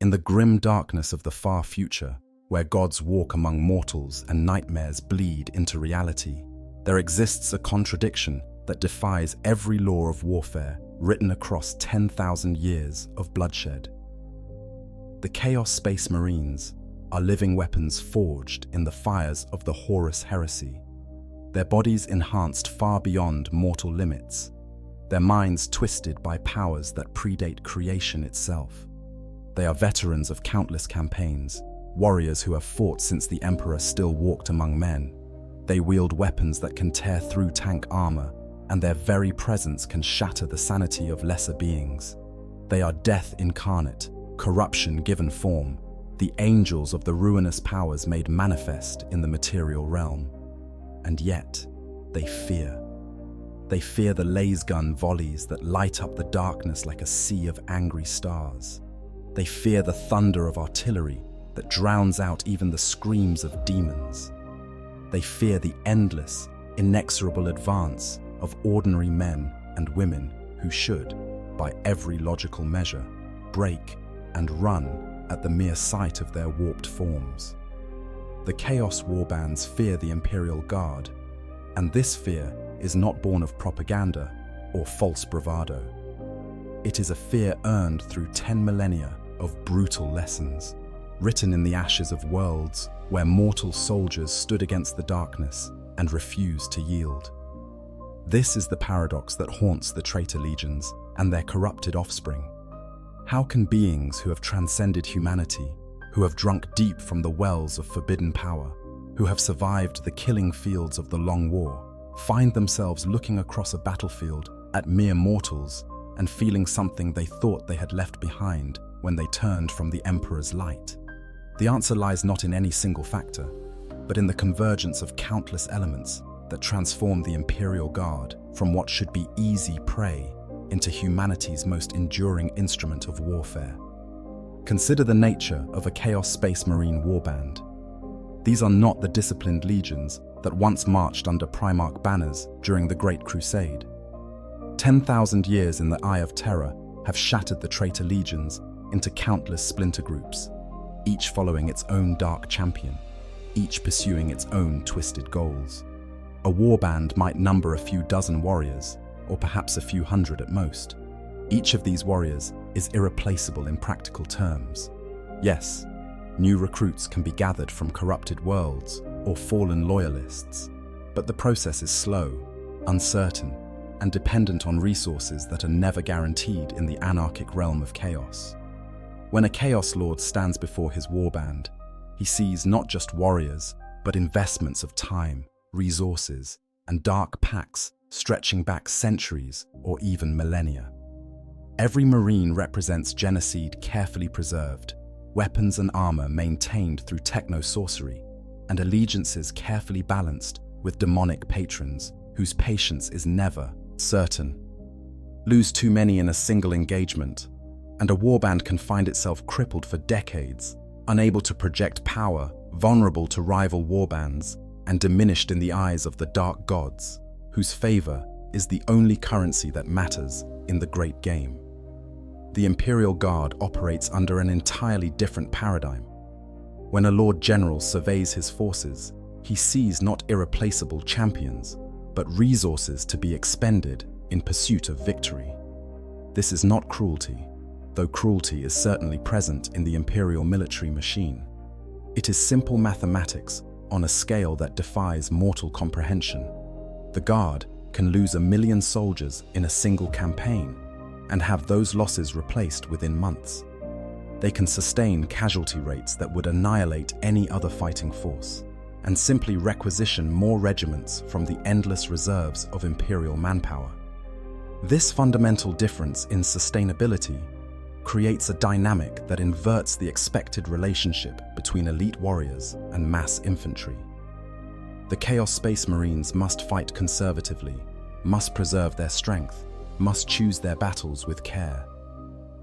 In the grim darkness of the far future, where gods walk among mortals and nightmares bleed into reality, there exists a contradiction that defies every law of warfare written across 10,000 years of bloodshed. The Chaos Space Marines are living weapons forged in the fires of the Horus heresy, their bodies enhanced far beyond mortal limits, their minds twisted by powers that predate creation itself. They are veterans of countless campaigns, warriors who have fought since the Emperor still walked among men. They wield weapons that can tear through tank armor, and their very presence can shatter the sanity of lesser beings. They are death incarnate, corruption given form, the angels of the ruinous powers made manifest in the material realm. And yet, they fear. They fear the lasgun volleys that light up the darkness like a sea of angry stars. They fear the thunder of artillery that drowns out even the screams of demons. They fear the endless, inexorable advance of ordinary men and women who should, by every logical measure, break and run at the mere sight of their warped forms. The Chaos Warbands fear the Imperial Guard, and this fear is not born of propaganda or false bravado. It is a fear earned through 10 millennia of brutal lessons, written in the ashes of worlds where mortal soldiers stood against the darkness and refused to yield. This is the paradox that haunts the traitor legions and their corrupted offspring. How can beings who have transcended humanity, who have drunk deep from the wells of forbidden power, who have survived the killing fields of the Long War, find themselves looking across a battlefield at mere mortals and feeling something they thought they had left behind when they turned from the Emperor's light? The answer lies not in any single factor, but in the convergence of countless elements that transform the Imperial Guard from what should be easy prey into humanity's most enduring instrument of warfare. Consider the nature of a Chaos Space Marine warband. These are not the disciplined legions that once marched under Primarch banners during the Great Crusade. 10,000 years in the Eye of Terror have shattered the traitor legions into countless splinter groups, each following its own dark champion, each pursuing its own twisted goals. A warband might number a few dozen warriors, or perhaps a few hundred at most. Each of these warriors is irreplaceable in practical terms. Yes, new recruits can be gathered from corrupted worlds or fallen loyalists, but the process is slow, uncertain, and dependent on resources that are never guaranteed in the anarchic realm of chaos. When a Chaos Lord stands before his warband, he sees not just warriors, but investments of time, resources, and dark pacts stretching back centuries or even millennia. Every Marine represents genocide carefully preserved, weapons and armor maintained through techno-sorcery, and allegiances carefully balanced with demonic patrons whose patience is never certain. Lose too many in a single engagement, and a warband can find itself crippled for decades, unable to project power, vulnerable to rival warbands, and diminished in the eyes of the dark gods, whose favor is the only currency that matters in the great game. The Imperial Guard operates under an entirely different paradigm. When a Lord General surveys his forces, he sees not irreplaceable champions, but resources to be expended in pursuit of victory. This is not cruelty, though cruelty is certainly present in the Imperial military machine. It is simple mathematics on a scale that defies mortal comprehension. The Guard can lose 1 million soldiers in a single campaign and have those losses replaced within months. They can sustain casualty rates that would annihilate any other fighting force, and simply requisition more regiments from the endless reserves of Imperial manpower. This fundamental difference in sustainability creates a dynamic that inverts the expected relationship between elite warriors and mass infantry. The Chaos Space Marines must fight conservatively, must preserve their strength, must choose their battles with care.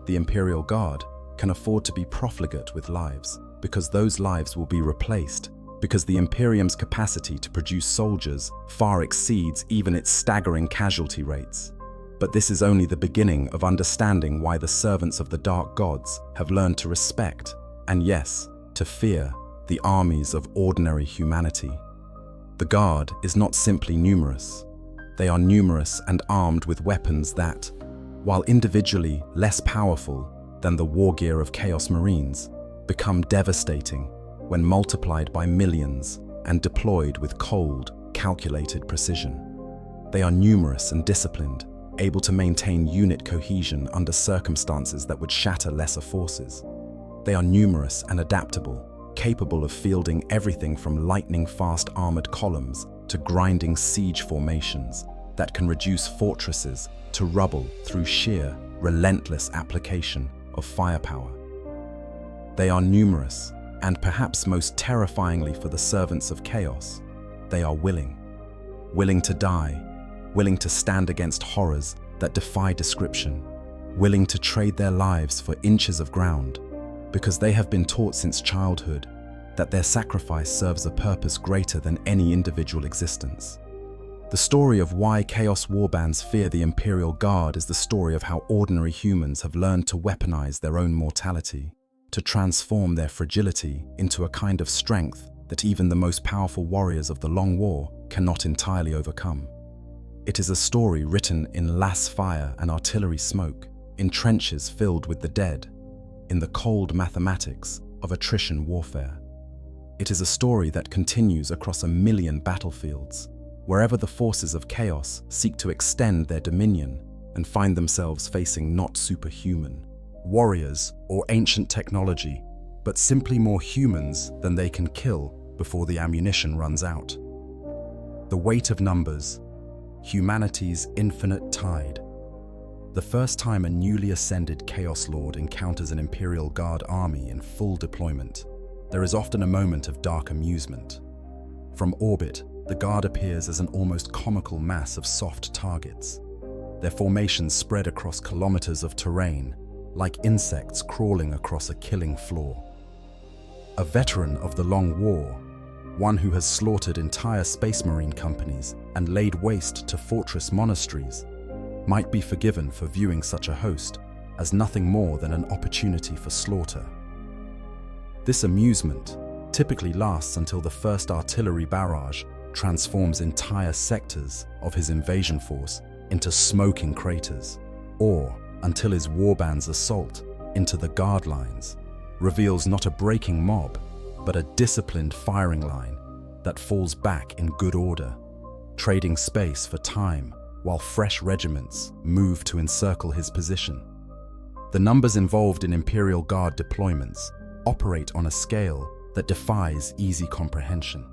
The Imperial Guard can afford to be profligate with lives, because those lives will be replaced, because the Imperium's capacity to produce soldiers far exceeds even its staggering casualty rates. But this is only the beginning of understanding why the servants of the dark gods have learned to respect, and yes, to fear, the armies of ordinary humanity. The Guard is not simply numerous. They are numerous and armed with weapons that, while individually less powerful than the war gear of Chaos Marines, become devastating when multiplied by millions and deployed with cold, calculated precision. They are numerous and disciplined, able to maintain unit cohesion under circumstances that would shatter lesser forces. They are numerous and adaptable, capable of fielding everything from lightning-fast armored columns to grinding siege formations that can reduce fortresses to rubble through sheer, relentless application of firepower. They are numerous, and perhaps most terrifyingly for the servants of chaos, they are willing. Willing to die, willing to stand against horrors that defy description, willing to trade their lives for inches of ground, because they have been taught since childhood that their sacrifice serves a purpose greater than any individual existence. The story of why Chaos Warbands fear the Imperial Guard is the story of how ordinary humans have learned to weaponize their own mortality, to transform their fragility into a kind of strength that even the most powerful warriors of the Long War cannot entirely overcome. It is a story written in lass fire and artillery smoke, in trenches filled with the dead, in the cold mathematics of attrition warfare. It is a story that continues across 1,000,000 battlefields, wherever the forces of chaos seek to extend their dominion and find themselves facing not superhuman warriors or ancient technology, but simply more humans than they can kill before the ammunition runs out. The weight of numbers, humanity's infinite tide. The first time a newly ascended Chaos Lord encounters an Imperial Guard army in full deployment, there is often a moment of dark amusement. From orbit, the Guard appears as an almost comical mass of soft targets, their formations spread across kilometers of terrain, like insects crawling across a killing floor. A veteran of the Long War, one who has slaughtered entire space marine companies and laid waste to fortress monasteries, might be forgiven for viewing such a host as nothing more than an opportunity for slaughter. This amusement typically lasts until the first artillery barrage transforms entire sectors of his invasion force into smoking craters, or until his Warbands' assault into the Guard lines reveals not a breaking mob, but a disciplined firing line that falls back in good order, trading space for time while fresh regiments move to encircle his position. The numbers involved in Imperial Guard deployments operate on a scale that defies easy comprehension.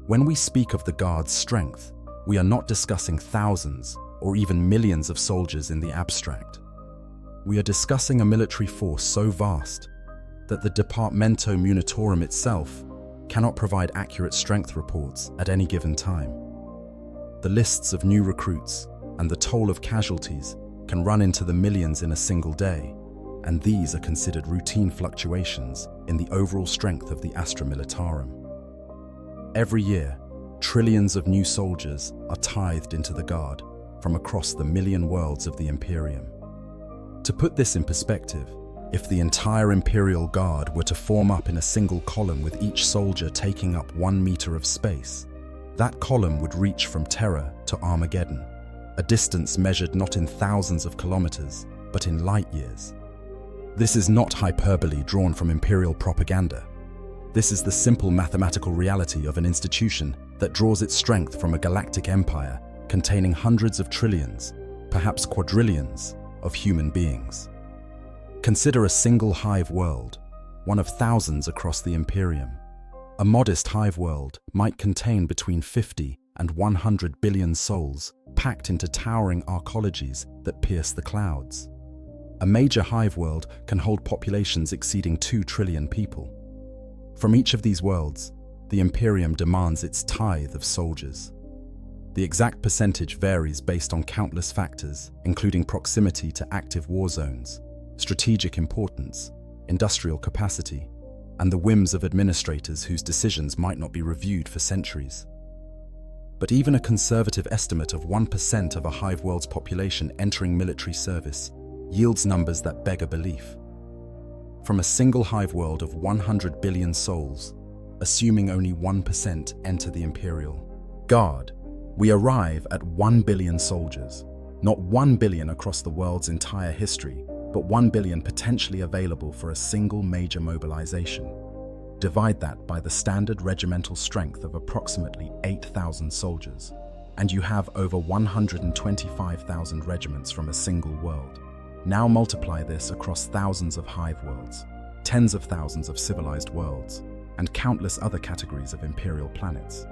When we speak of the Guard's strength, we are not discussing thousands or even millions of soldiers in the abstract. We are discussing a military force so vast that the Departamento Munitorum itself cannot provide accurate strength reports at any given time. The lists of new recruits and the toll of casualties can run into the millions in a single day, and these are considered routine fluctuations in the overall strength of the Astra Militarum. Every year, trillions of new soldiers are tithed into the Guard from across the 1,000,000 worlds of the Imperium. To put this in perspective, if the entire Imperial Guard were to form up in a single column with each soldier taking up 1 meter of space, that column would reach from Terra to Armageddon, a distance measured not in thousands of kilometers, but in light years. This is not hyperbole drawn from Imperial propaganda. This is the simple mathematical reality of an institution that draws its strength from a galactic empire containing hundreds of trillions, perhaps quadrillions, of human beings. Consider a single hive world, one of thousands across the Imperium. A modest hive world might contain between 50 and 100 billion souls packed into towering arcologies that pierce the clouds. A major hive world can hold populations exceeding 2 trillion people. From each of these worlds, the Imperium demands its tithe of soldiers. The exact percentage varies based on countless factors, including proximity to active war zones, strategic importance, industrial capacity, and the whims of administrators whose decisions might not be reviewed for centuries. But even a conservative estimate of 1% of a hive world's population entering military service yields numbers that beg a belief. From a single hive world of 100 billion souls, assuming only 1% enter the Imperial Guard, we arrive at 1 billion soldiers. Not 1 billion across the world's entire history, but 1 billion potentially available for a single major mobilization. Divide that by the standard regimental strength of approximately 8,000 soldiers, and you have over 125,000 regiments from a single world. Now multiply this across thousands of hive worlds, tens of thousands of civilized worlds, and countless other categories of imperial planets,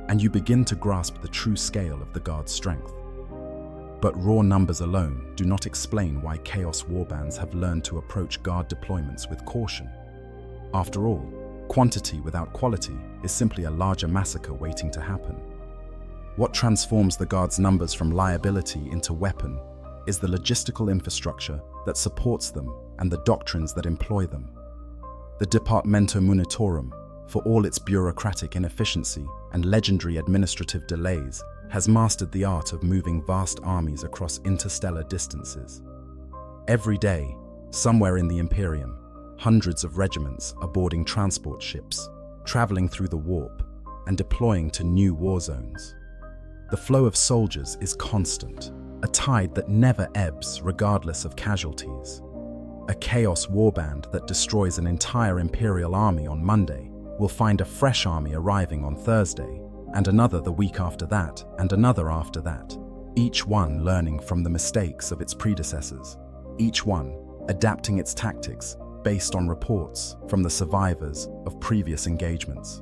and you begin to grasp the true scale of the Guard's strength. But raw numbers alone do not explain why Chaos Warbands have learned to approach Guard deployments with caution. After all, quantity without quality is simply a larger massacre waiting to happen. What transforms the Guard's numbers from liability into weapon is the logistical infrastructure that supports them and the doctrines that employ them. The Departamento Munitorum, for all its bureaucratic inefficiency and legendary administrative delays, has mastered the art of moving vast armies across interstellar distances. Every day, somewhere in the Imperium, hundreds of regiments are boarding transport ships, traveling through the warp, and deploying to new war zones. The flow of soldiers is constant, a tide that never ebbs regardless of casualties. A Chaos Warband that destroys an entire Imperial army on Monday will find a fresh army arriving on Thursday, and another the week after that, and another after that, each one learning from the mistakes of its predecessors, each one adapting its tactics based on reports from the survivors of previous engagements.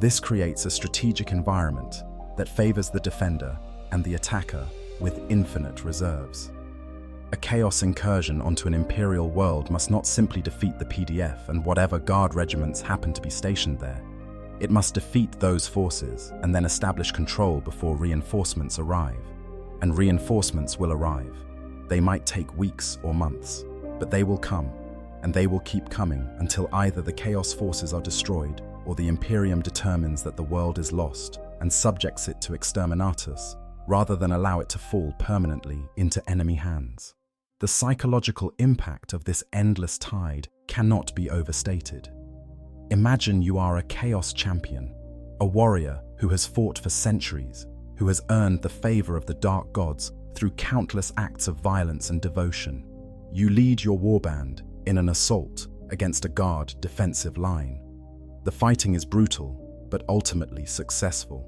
This creates a strategic environment that favors the defender and the attacker with infinite reserves. A chaos incursion onto an Imperial world must not simply defeat the PDF and whatever Guard regiments happen to be stationed there. It must defeat those forces and then establish control before reinforcements arrive. And reinforcements will arrive. They might take weeks or months, but they will come, and they will keep coming until either the Chaos forces are destroyed or the Imperium determines that the world is lost and subjects it to exterminatus, rather than allow it to fall permanently into enemy hands. The psychological impact of this endless tide cannot be overstated. Imagine you are a Chaos champion, a warrior who has fought for centuries, who has earned the favor of the Dark Gods through countless acts of violence and devotion. You lead your warband in an assault against a Guard defensive line. The fighting is brutal, but ultimately successful.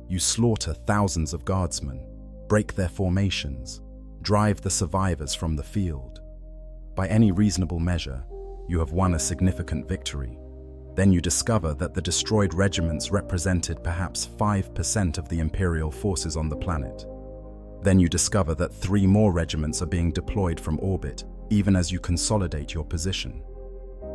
You slaughter thousands of Guardsmen, break their formations, drive the survivors from the field. By any reasonable measure, you have won a significant victory. Then you discover that the destroyed regiments represented perhaps 5% of the Imperial forces on the planet. Then you discover that 3 more regiments are being deployed from orbit, even as you consolidate your position.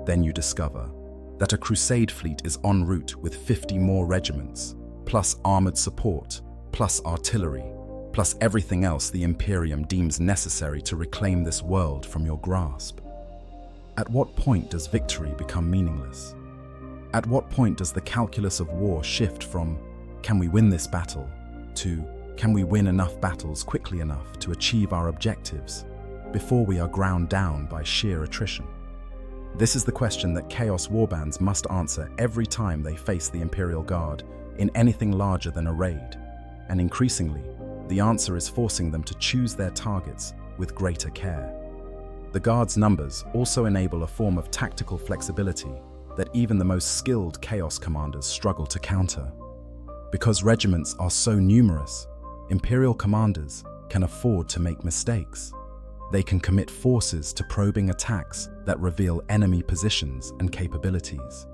Then you discover that a Crusade fleet is en route with 50 more regiments, plus armored support, plus artillery, plus everything else the Imperium deems necessary to reclaim this world from your grasp. At what point does victory become meaningless? At what point does the calculus of war shift from, can we win this battle, to, can we win enough battles quickly enough to achieve our objectives before we are ground down by sheer attrition? This is the question that Chaos Warbands must answer every time they face the Imperial Guard in anything larger than a raid, and increasingly, the answer is forcing them to choose their targets with greater care. The Guard's numbers also enable a form of tactical flexibility that even the most skilled Chaos commanders struggle to counter. Because regiments are so numerous, Imperial commanders can afford to make mistakes. They can commit forces to probing attacks that reveal enemy positions and capabilities.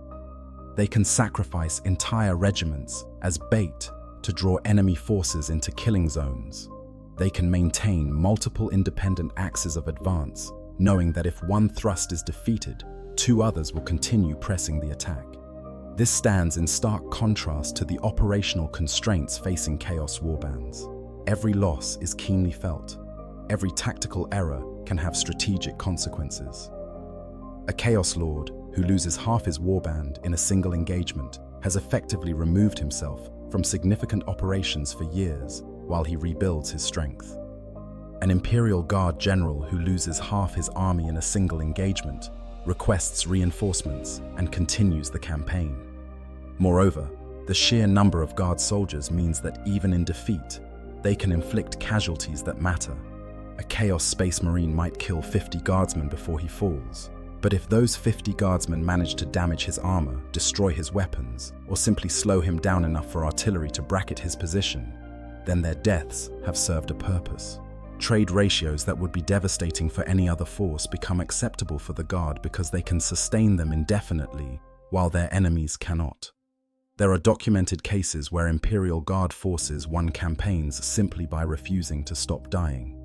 They can sacrifice entire regiments as bait to draw enemy forces into killing zones. They can maintain multiple independent axes of advance, knowing that if one thrust is defeated, 2 others will continue pressing the attack. This stands in stark contrast to the operational constraints facing Chaos Warbands. Every loss is keenly felt. Every tactical error can have strategic consequences. A Chaos Lord who loses half his warband in a single engagement has effectively removed himself from significant operations for years while he rebuilds his strength. An Imperial Guard general who loses half his army in a single engagement requests reinforcements and continues the campaign. Moreover, the sheer number of Guard soldiers means that even in defeat, they can inflict casualties that matter. A Chaos Space Marine might kill 50 Guardsmen before he falls, but if those 50 Guardsmen manage to damage his armor, destroy his weapons, or simply slow him down enough for artillery to bracket his position, then their deaths have served a purpose. Trade ratios that would be devastating for any other force become acceptable for the Guard because they can sustain them indefinitely while their enemies cannot. There are documented cases where Imperial Guard forces won campaigns simply by refusing to stop dying.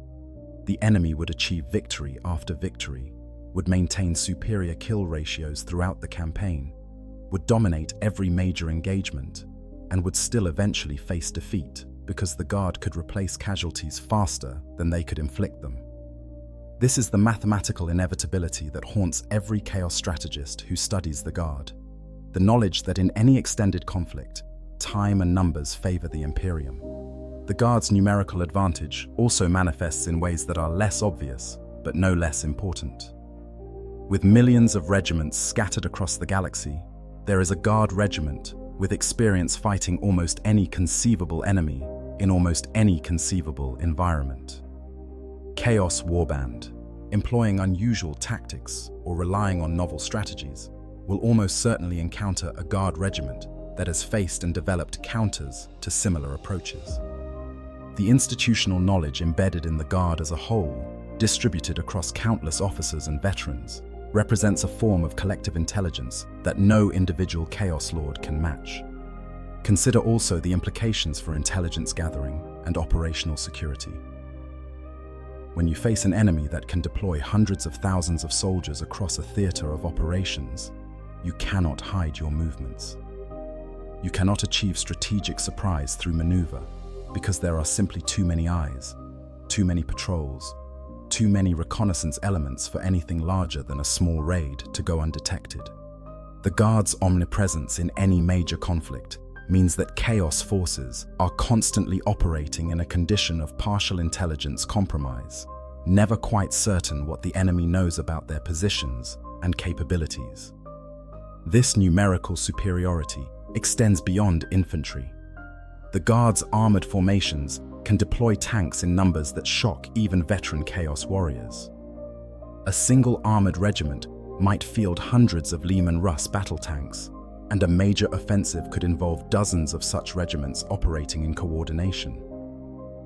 The enemy would achieve victory after victory, would maintain superior kill ratios throughout the campaign, would dominate every major engagement, and would still eventually face defeat because the Guard could replace casualties faster than they could inflict them. This is the mathematical inevitability that haunts every chaos strategist who studies the Guard. The knowledge that in any extended conflict, time and numbers favor the Imperium. The Guard's numerical advantage also manifests in ways that are less obvious, but no less important. With millions of regiments scattered across the galaxy, there is a Guard regiment with experience fighting almost any conceivable enemy in almost any conceivable environment. Chaos Warband, employing unusual tactics or relying on novel strategies, will almost certainly encounter a Guard regiment that has faced and developed counters to similar approaches. The institutional knowledge embedded in the Guard as a whole, distributed across countless officers and veterans, represents a form of collective intelligence that no individual Chaos Lord can match. Consider also the implications for intelligence gathering and operational security. When you face an enemy that can deploy hundreds of thousands of soldiers across a theater of operations, you cannot hide your movements. You cannot achieve strategic surprise through maneuver because there are simply too many eyes, too many patrols, too many reconnaissance elements for anything larger than a small raid to go undetected. The Guard's omnipresence in any major conflict means that Chaos forces are constantly operating in a condition of partial intelligence compromise, never quite certain what the enemy knows about their positions and capabilities. This numerical superiority extends beyond infantry. The Guard's armored formations can deploy tanks in numbers that shock even veteran Chaos warriors. A single armored regiment might field hundreds of Lehman Russ battle tanks, and a major offensive could involve dozens of such regiments operating in coordination.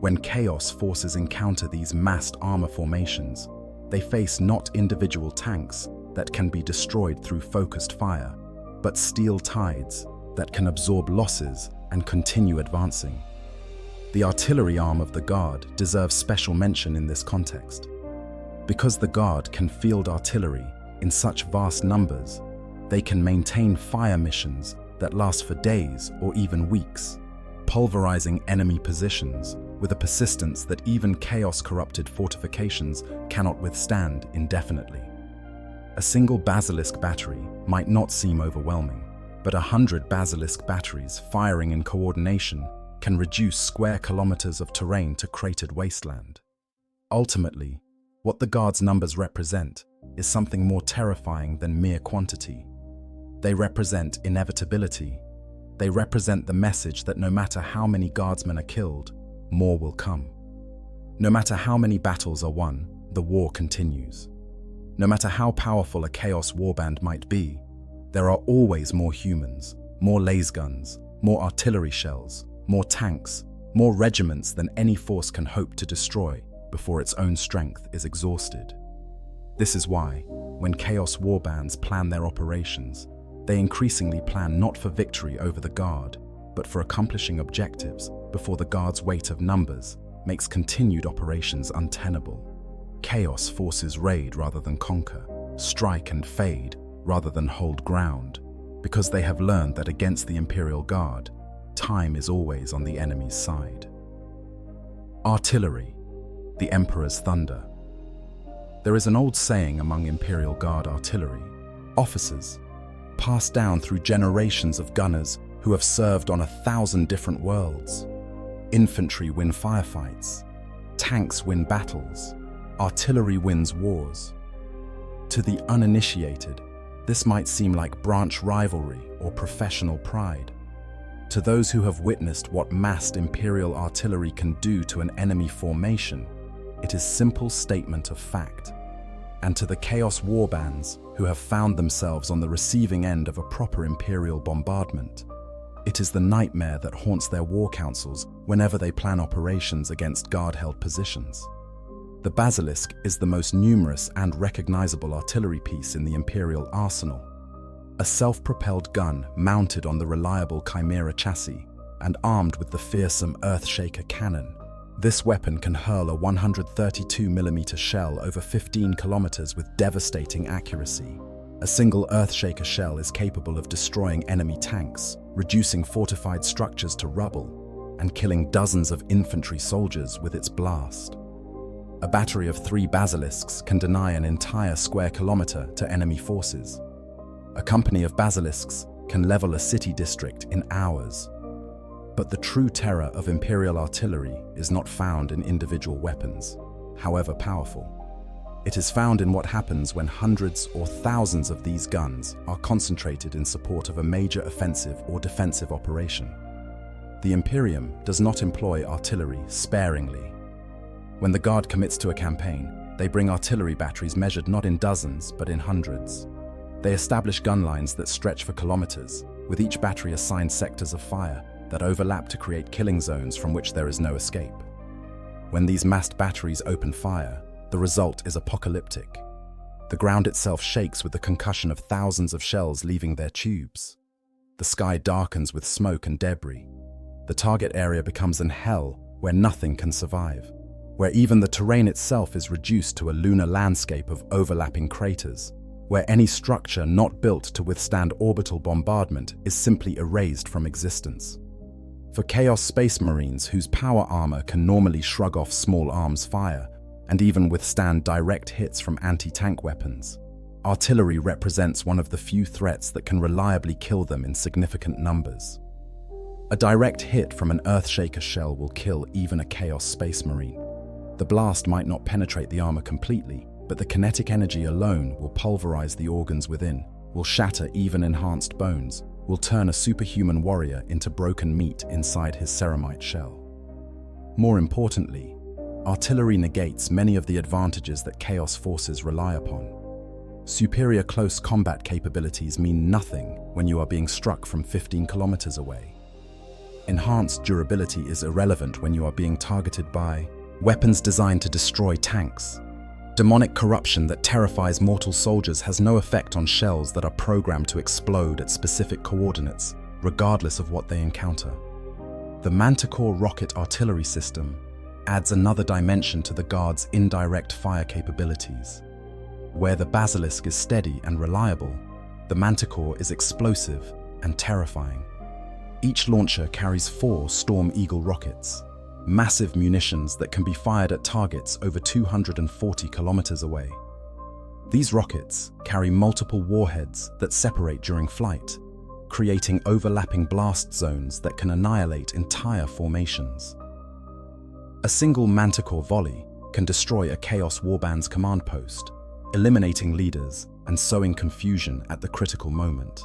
When Chaos forces encounter these massed armor formations, they face not individual tanks that can be destroyed through focused fire, but steel tides that can absorb losses and continue advancing. The artillery arm of the Guard deserves special mention in this context. Because the Guard can field artillery in such vast numbers, they can maintain fire missions that last for days or even weeks, pulverizing enemy positions with a persistence that even chaos-corrupted fortifications cannot withstand indefinitely. A single Basilisk battery might not seem overwhelming, but 100 Basilisk batteries firing in coordination can reduce square kilometers of terrain to cratered wasteland. Ultimately, what the Guard's numbers represent is something more terrifying than mere quantity. They represent inevitability. They represent the message that no matter how many Guardsmen are killed, more will come. No matter how many battles are won, the war continues. No matter how powerful a Chaos Warband might be, there are always more humans, more lasguns, more artillery shells, more tanks, more regiments than any force can hope to destroy before its own strength is exhausted. This is why, when Chaos Warbands plan their operations, they increasingly plan not for victory over the Guard, but for accomplishing objectives before the Guard's weight of numbers makes continued operations untenable. Chaos forces raid rather than conquer, strike and fade rather than hold ground, because they have learned that against the Imperial Guard, time is always on the enemy's side. Artillery, the Emperor's thunder. There is an old saying among Imperial Guard artillery, officers, passed down through generations of gunners who have served on 1,000 different worlds. Infantry win firefights. Tanks win battles. Artillery wins wars. To the uninitiated, this might seem like branch rivalry or professional pride. To those who have witnessed what massed Imperial artillery can do to an enemy formation, it is simple statement of fact. And to the Chaos Warbands, who have found themselves on the receiving end of a proper Imperial bombardment, it is the nightmare that haunts their war councils whenever they plan operations against guard-held positions. The Basilisk is the most numerous and recognizable artillery piece in the Imperial arsenal. A self-propelled gun mounted on the reliable Chimera chassis and armed with the fearsome Earthshaker cannon. This weapon can hurl a 132mm shell over 15 kilometers with devastating accuracy. A single Earthshaker shell is capable of destroying enemy tanks, reducing fortified structures to rubble, and killing dozens of infantry soldiers with its blast. A battery of 3 basilisks can deny an entire square kilometer to enemy forces. A company of basilisks can level a city district in hours. But the true terror of Imperial artillery is not found in individual weapons, however powerful. It is found in what happens when hundreds or thousands of these guns are concentrated in support of a major offensive or defensive operation. The Imperium does not employ artillery sparingly. When the Guard commits to a campaign, they bring artillery batteries measured not in dozens, but in hundreds. They establish gun lines that stretch for kilometers, with each battery assigned sectors of fire that overlap to create killing zones from which there is no escape. When these massed batteries open fire, the result is apocalyptic. The ground itself shakes with the concussion of thousands of shells leaving their tubes. The sky darkens with smoke and debris. The target area becomes an hell where nothing can survive, where even the terrain itself is reduced to a lunar landscape of overlapping craters, where any structure not built to withstand orbital bombardment is simply erased from existence. For Chaos Space Marines, whose power armor can normally shrug off small arms fire and even withstand direct hits from anti-tank weapons, artillery represents one of the few threats that can reliably kill them in significant numbers. A direct hit from an Earthshaker shell will kill even a Chaos Space Marine. The blast might not penetrate the armor completely, but the kinetic energy alone will pulverize the organs within, will shatter even enhanced bones, will turn a superhuman warrior into broken meat inside his ceramite shell. More importantly, artillery negates many of the advantages that Chaos forces rely upon. Superior close combat capabilities mean nothing when you are being struck from 15 kilometers away. Enhanced durability is irrelevant when you are being targeted by weapons designed to destroy tanks. Demonic corruption that terrifies mortal soldiers has no effect on shells that are programmed to explode at specific coordinates, regardless of what they encounter. The Manticore rocket artillery system adds another dimension to the Guard's indirect fire capabilities. Where the Basilisk is steady and reliable, the Manticore is explosive and terrifying. Each launcher carries 4 Storm Eagle rockets, massive munitions that can be fired at targets over 240 kilometers away. These rockets carry multiple warheads that separate during flight, creating overlapping blast zones that can annihilate entire formations. A single Manticore volley can destroy a Chaos Warband's command post, eliminating leaders and sowing confusion at the critical moment.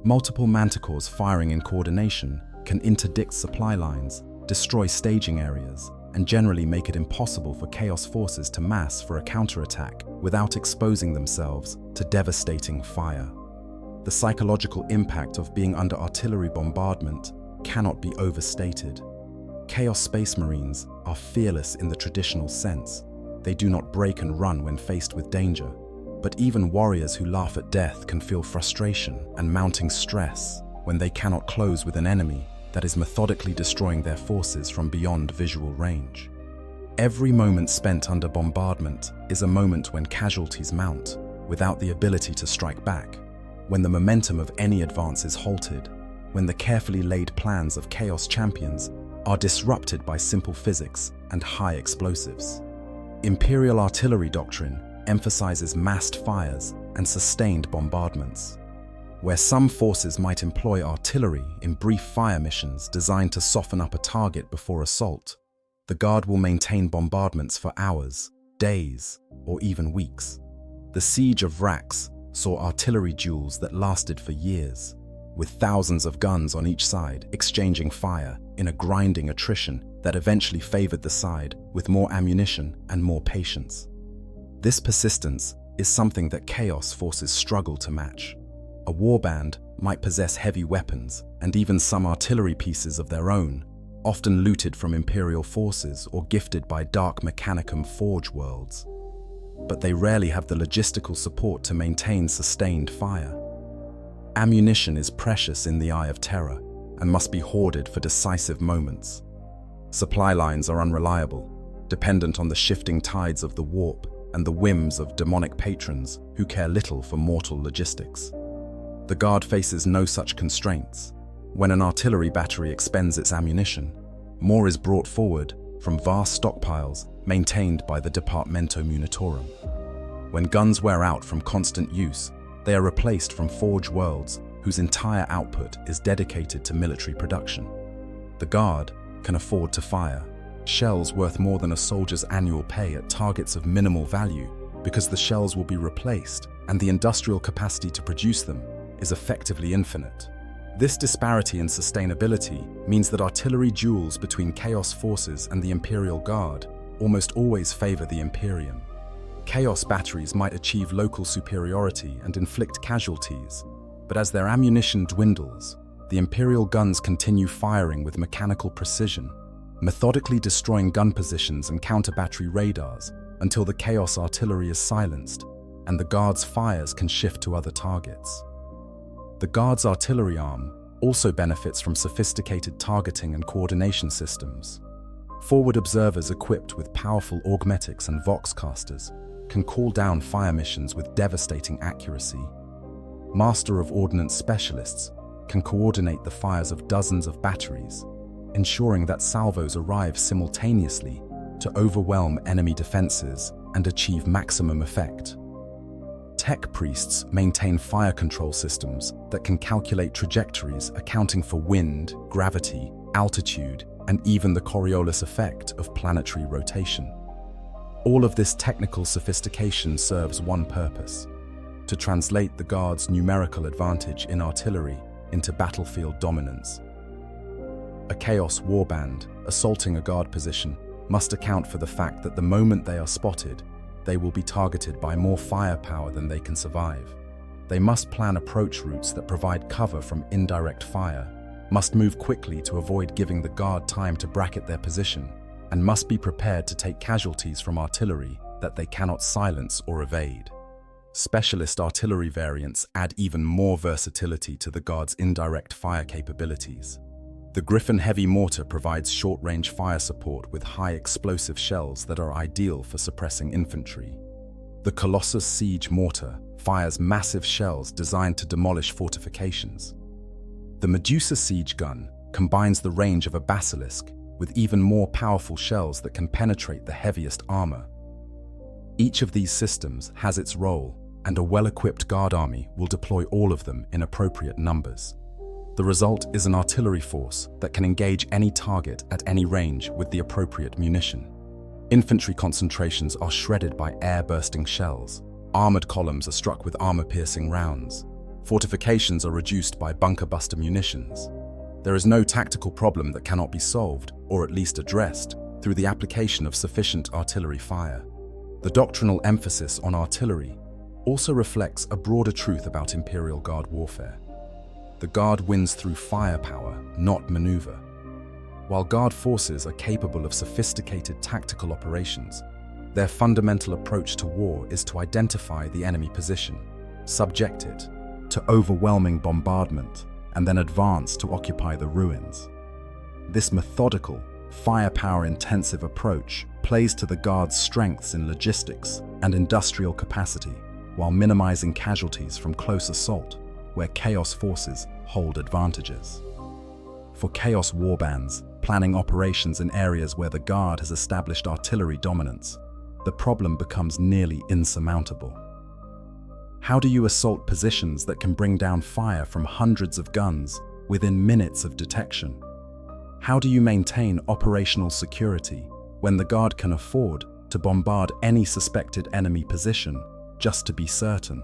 Multiple Manticores firing in coordination can interdict supply lines, destroy staging areas, and generally make it impossible for Chaos forces to mass for a counterattack without exposing themselves to devastating fire. The psychological impact of being under artillery bombardment cannot be overstated. Chaos Space Marines are fearless in the traditional sense. They do not break and run when faced with danger, but even warriors who laugh at death can feel frustration and mounting stress when they cannot close with an enemy that is methodically destroying their forces from beyond visual range. Every moment spent under bombardment is a moment when casualties mount without the ability to strike back, when the momentum of any advance is halted, when the carefully laid plans of Chaos champions are disrupted by simple physics and high explosives. Imperial artillery doctrine emphasizes massed fires and sustained bombardments. Where some forces might employ artillery in brief fire missions designed to soften up a target before assault, the Guard will maintain bombardments for hours, days, or even weeks. The siege of Vrax saw artillery duels that lasted for years, with thousands of guns on each side exchanging fire in a grinding attrition that eventually favored the side with more ammunition and more patience. This persistence is something that Chaos forces struggle to match. A warband might possess heavy weapons and even some artillery pieces of their own, often looted from Imperial forces or gifted by Dark Mechanicum Forge worlds. But they rarely have the logistical support to maintain sustained fire. Ammunition is precious in the Eye of Terror and must be hoarded for decisive moments. Supply lines are unreliable, dependent on the shifting tides of the warp and the whims of demonic patrons who care little for mortal logistics. The Guard faces no such constraints. When an artillery battery expends its ammunition, more is brought forward from vast stockpiles maintained by the Departamento Munitorum. When guns wear out from constant use, they are replaced from Forge worlds whose entire output is dedicated to military production. The Guard can afford to fire shells worth more than a soldier's annual pay at targets of minimal value because the shells will be replaced and the industrial capacity to produce them is effectively infinite. This disparity in sustainability means that artillery duels between Chaos forces and the Imperial Guard almost always favor the Imperium. Chaos batteries might achieve local superiority and inflict casualties, but as their ammunition dwindles, the Imperial guns continue firing with mechanical precision, methodically destroying gun positions and counter-battery radars until the Chaos artillery is silenced and the Guard's fires can shift to other targets. The Guard's artillery arm also benefits from sophisticated targeting and coordination systems. Forward observers equipped with powerful augmetics and voxcasters can call down fire missions with devastating accuracy. Master of Ordnance specialists can coordinate the fires of dozens of batteries, ensuring that salvos arrive simultaneously to overwhelm enemy defenses and achieve maximum effect. Tech priests maintain fire control systems that can calculate trajectories accounting for wind, gravity, altitude, and even the Coriolis effect of planetary rotation. All of this technical sophistication serves one purpose: to translate the Guard's numerical advantage in artillery into battlefield dominance. A Chaos warband assaulting a Guard position must account for the fact that the moment they are spotted, they will be targeted by more firepower than they can survive. They must plan approach routes that provide cover from indirect fire, must move quickly to avoid giving the Guard time to bracket their position, and must be prepared to take casualties from artillery that they cannot silence or evade. Specialist artillery variants add even more versatility to the Guard's indirect fire capabilities. The Griffin heavy mortar provides short-range fire support with high explosive shells that are ideal for suppressing infantry. The Colossus siege mortar fires massive shells designed to demolish fortifications. The Medusa siege gun combines the range of a basilisk with even more powerful shells that can penetrate the heaviest armor. Each of these systems has its role, and a well-equipped Guard army will deploy all of them in appropriate numbers. The result is an artillery force that can engage any target at any range with the appropriate munition. Infantry concentrations are shredded by air-bursting shells. Armored columns are struck with armor-piercing rounds. Fortifications are reduced by bunker-buster munitions. There is no tactical problem that cannot be solved, or at least addressed, through the application of sufficient artillery fire. The doctrinal emphasis on artillery also reflects a broader truth about Imperial Guard warfare. The Guard wins through firepower, not maneuver. While Guard forces are capable of sophisticated tactical operations, their fundamental approach to war is to identify the enemy position, subject it to overwhelming bombardment, and then advance to occupy the ruins. This methodical, firepower-intensive approach plays to the Guard's strengths in logistics and industrial capacity, while minimizing casualties from close assault, where Chaos forces hold advantages. For Chaos warbands, planning operations in areas where the Guard has established artillery dominance, the problem becomes nearly insurmountable. How do you assault positions that can bring down fire from hundreds of guns within minutes of detection? How do you maintain operational security when the Guard can afford to bombard any suspected enemy position just to be certain?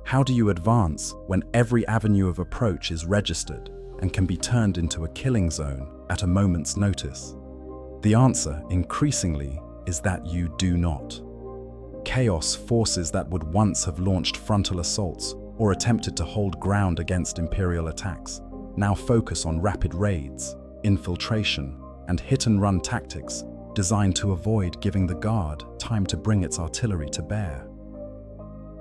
How do you advance when every avenue of approach is registered and can be turned into a killing zone at a moment's notice? The answer, increasingly, is that you do not. Chaos forces that would once have launched frontal assaults or attempted to hold ground against Imperial attacks now focus on rapid raids, infiltration, and hit-and-run tactics designed to avoid giving the Guard time to bring its artillery to bear.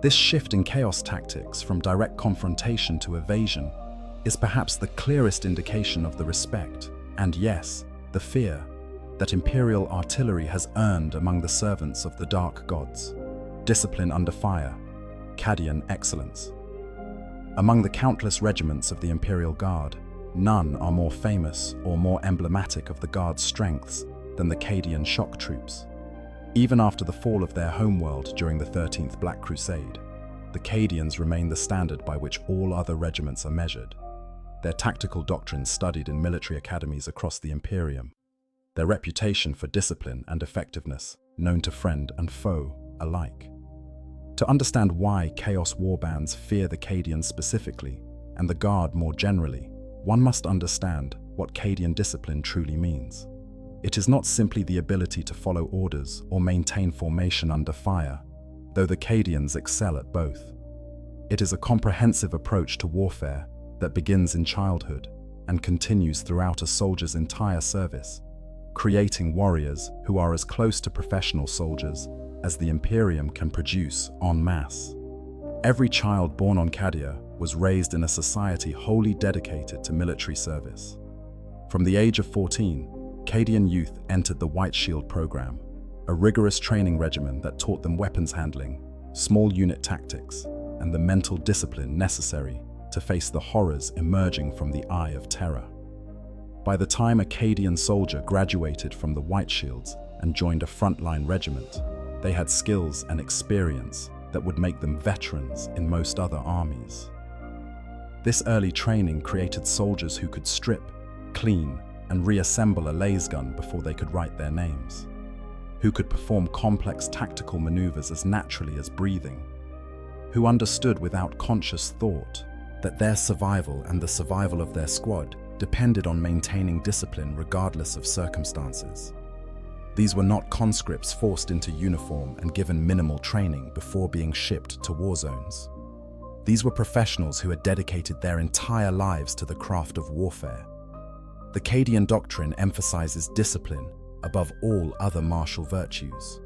This shift in chaos tactics from direct confrontation to evasion is perhaps the clearest indication of the respect, and yes, the fear, that Imperial artillery has earned among the servants of the Dark Gods. Discipline under fire, Cadian excellence. Among the countless regiments of the Imperial Guard, none are more famous or more emblematic of the Guard's strengths than the Cadian shock troops. Even after the fall of their homeworld during the 13th Black Crusade, the Cadians remain the standard by which all other regiments are measured. Their tactical doctrines studied in military academies across the Imperium. Their reputation for discipline and effectiveness known to friend and foe alike. To understand why Chaos Warbands fear the Cadians specifically, and the Guard more generally, one must understand what Cadian discipline truly means. It is not simply the ability to follow orders or maintain formation under fire, though the Cadians excel at both. It is a comprehensive approach to warfare that begins in childhood and continues throughout a soldier's entire service, creating warriors who are as close to professional soldiers as the Imperium can produce en masse. Every child born on Cadia was raised in a society wholly dedicated to military service. From the age of 14, Cadian youth entered the White Shield program, a rigorous training regimen that taught them weapons handling, small unit tactics, and the mental discipline necessary to face the horrors emerging from the Eye of Terror. By the time a Cadian soldier graduated from the White Shields and joined a frontline regiment, they had skills and experience that would make them veterans in most other armies. This early training created soldiers who could strip, clean, and reassemble a laser gun before they could write their names, who could perform complex tactical maneuvers as naturally as breathing, who understood without conscious thought that their survival and the survival of their squad depended on maintaining discipline regardless of circumstances. These were not conscripts forced into uniform and given minimal training before being shipped to war zones. These were professionals who had dedicated their entire lives to the craft of warfare. The Cadian doctrine emphasizes discipline above all other martial virtues.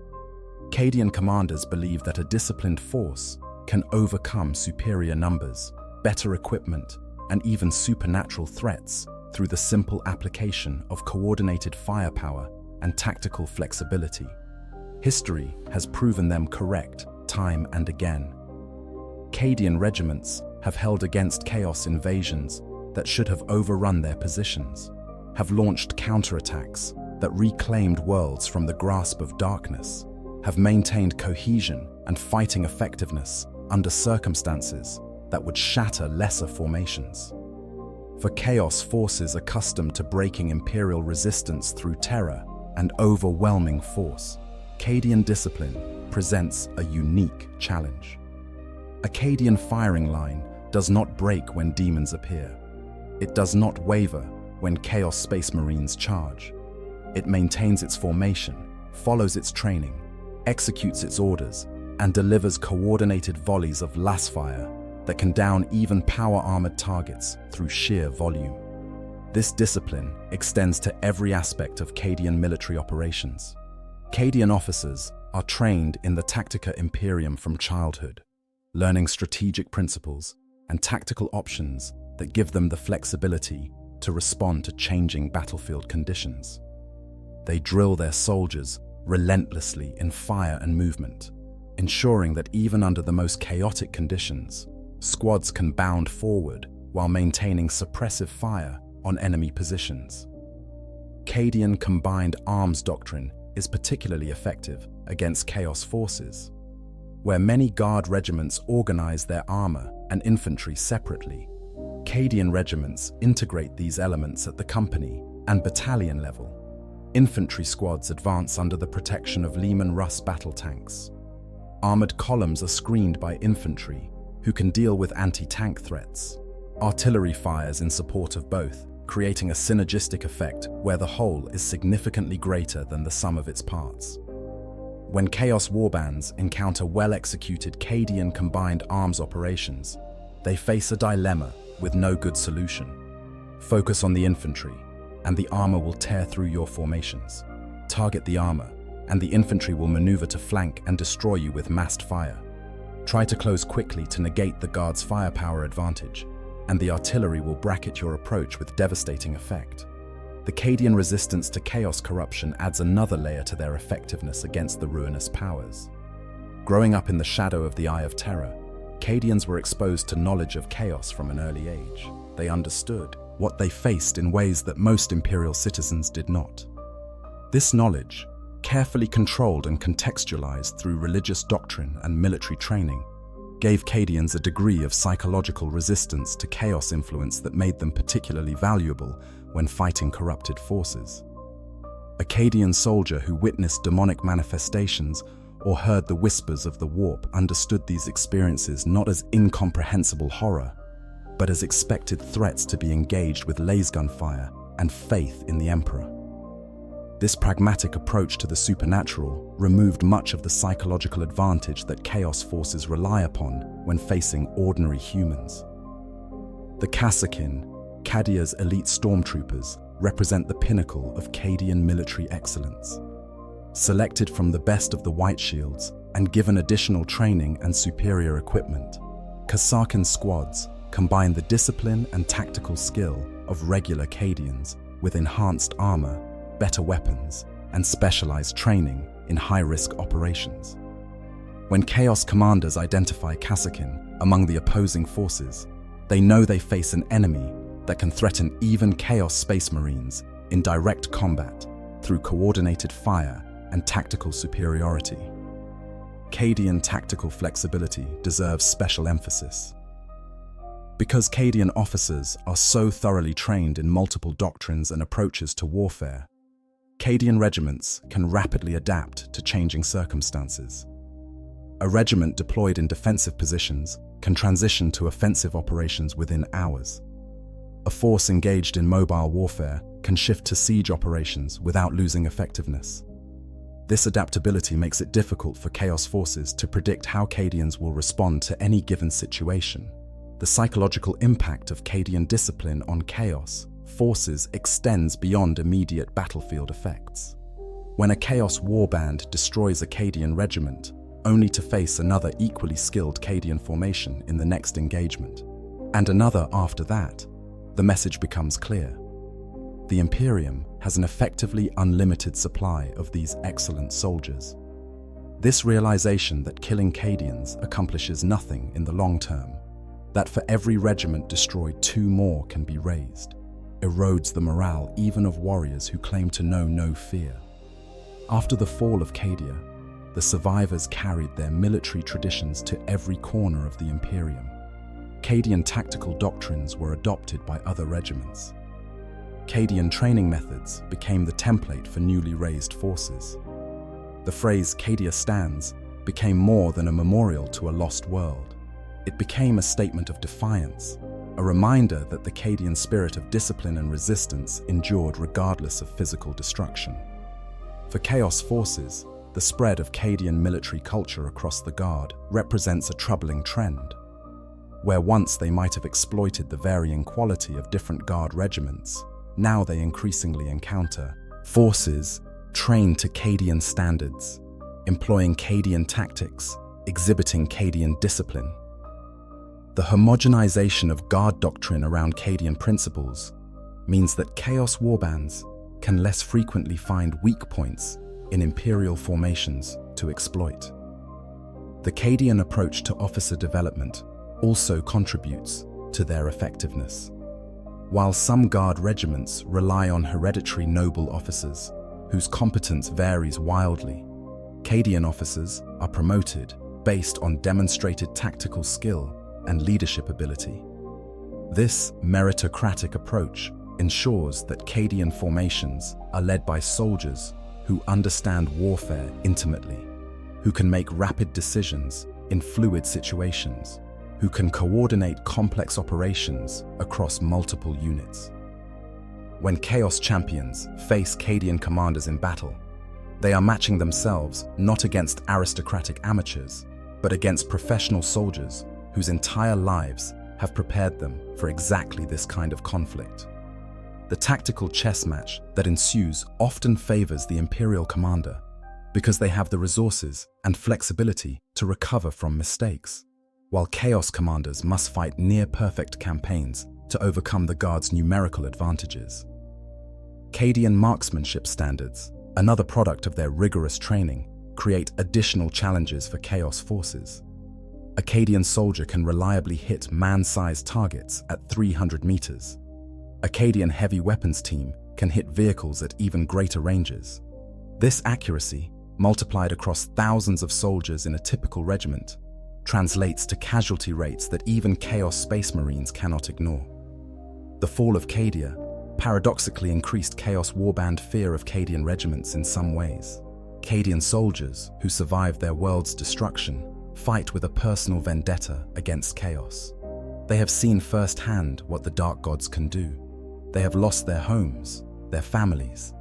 Cadian commanders believe that a disciplined force can overcome superior numbers, better equipment, and even supernatural threats through the simple application of coordinated firepower and tactical flexibility. History has proven them correct time and again. Cadian regiments have held against chaos invasions that should have overrun their positions, have launched counterattacks that reclaimed worlds from the grasp of darkness, have maintained cohesion and fighting effectiveness under circumstances that would shatter lesser formations. For chaos forces accustomed to breaking Imperial resistance through terror and overwhelming force, Cadian discipline presents a unique challenge. A Cadian firing line does not break when demons appear. It does not waver when Chaos Space Marines charge. It maintains its formation, follows its training, executes its orders, and delivers coordinated volleys of lasfire that can down even power-armored targets through sheer volume. This discipline extends to every aspect of Cadian military operations. Cadian officers are trained in the Tactica Imperium from childhood, learning strategic principles and tactical options that give them the flexibility to respond to changing battlefield conditions. They drill their soldiers relentlessly in fire and movement, ensuring that even under the most chaotic conditions, squads can bound forward while maintaining suppressive fire on enemy positions. Cadian combined arms doctrine is particularly effective against chaos forces. where many guard regiments organize their armor and infantry separately. Cadian regiments integrate these elements at the company and battalion level. Infantry squads advance under the protection of Lehman Russ battle tanks. Armored columns are screened by infantry, who can deal with anti-tank threats. Artillery fires in support of both, creating a synergistic effect where the whole is significantly greater than the sum of its parts. When Chaos Warbands encounter well-executed Cadian combined arms operations, they face a dilemma with no good solution. Focus on the infantry, and the armor will tear through your formations. Target the armor, and the infantry will maneuver to flank and destroy you with massed fire. Try to close quickly to negate the guard's firepower advantage, and the artillery will bracket your approach with devastating effect. The Cadian resistance to chaos corruption adds another layer to their effectiveness against the ruinous powers. Growing up in the shadow of the Eye of Terror, Cadians were exposed to knowledge of chaos from an early age. They understood what they faced in ways that most Imperial citizens did not. This knowledge, carefully controlled and contextualized through religious doctrine and military training, gave Cadians a degree of psychological resistance to chaos influence that made them particularly valuable when fighting corrupted forces. A Cadian soldier who witnessed demonic manifestations or heard the whispers of the warp understood these experiences not as incomprehensible horror, but as expected threats to be engaged with lasgun fire and faith in the Emperor. This pragmatic approach to the supernatural removed much of the psychological advantage that chaos forces rely upon when facing ordinary humans. The Kassakin, Cadia's elite stormtroopers, represent the pinnacle of Cadian military excellence. Selected from the best of the White Shields and given additional training and superior equipment, Kassakin squads combine the discipline and tactical skill of regular Cadians with enhanced armor, better weapons, and specialized training in high-risk operations. When Chaos commanders identify Kassakin among the opposing forces, they know they face an enemy that can threaten even Chaos Space Marines in direct combat through coordinated fire and tactical superiority. Cadian tactical flexibility deserves special emphasis. Because Cadian officers are so thoroughly trained in multiple doctrines and approaches to warfare, Cadian regiments can rapidly adapt to changing circumstances. A regiment deployed in defensive positions can transition to offensive operations within hours. A force engaged in mobile warfare can shift to siege operations without losing effectiveness. This adaptability makes it difficult for Chaos forces to predict how Cadians will respond to any given situation. The psychological impact of Cadian discipline on Chaos forces extends beyond immediate battlefield effects. When a Chaos warband destroys a Cadian regiment, only to face another equally skilled Cadian formation in the next engagement, and another after that, the message becomes clear. The Imperium has an effectively unlimited supply of these excellent soldiers. This realization that killing Cadians accomplishes nothing in the long term, that for every regiment destroyed 2 more can be raised, erodes the morale even of warriors who claim to know no fear. After the fall of Cadia, the survivors carried their military traditions to every corner of the Imperium. Cadian tactical doctrines were adopted by other regiments. Cadian training methods became the template for newly raised forces. The phrase "Cadia stands" became more than a memorial to a lost world. It became a statement of defiance, a reminder that the Cadian spirit of discipline and resistance endured regardless of physical destruction. For Chaos forces, the spread of Cadian military culture across the Guard represents a troubling trend. Where once they might have exploited the varying quality of different Guard regiments, now they increasingly encounter forces trained to Cadian standards, employing Cadian tactics, exhibiting Cadian discipline. The homogenization of Guard doctrine around Cadian principles means that Chaos warbands can less frequently find weak points in Imperial formations to exploit. The Cadian approach to officer development also contributes to their effectiveness. While some Guard regiments rely on hereditary noble officers, whose competence varies wildly, Cadian officers are promoted based on demonstrated tactical skill and leadership ability. This meritocratic approach ensures that Cadian formations are led by soldiers who understand warfare intimately, who can make rapid decisions in fluid situations, who can coordinate complex operations across multiple units. When Chaos champions face Cadian commanders in battle, they are matching themselves not against aristocratic amateurs, but against professional soldiers whose entire lives have prepared them for exactly this kind of conflict. The tactical chess match that ensues often favors the Imperial commander because they have the resources and flexibility to recover from mistakes, while Chaos commanders must fight near-perfect campaigns to overcome the Guard's numerical advantages. Cadian marksmanship standards, another product of their rigorous training, create additional challenges for Chaos forces. A Cadian soldier can reliably hit man-sized targets at 300 meters. A Cadian heavy weapons team can hit vehicles at even greater ranges. This accuracy, multiplied across thousands of soldiers in a typical regiment, translates to casualty rates that even Chaos Space Marines cannot ignore. The fall of Cadia paradoxically increased Chaos Warband fear of Cadian regiments in some ways. Cadian soldiers who survived their world's destruction fight with a personal vendetta against Chaos. They have seen firsthand what the Dark Gods can do. They have lost their homes, their families,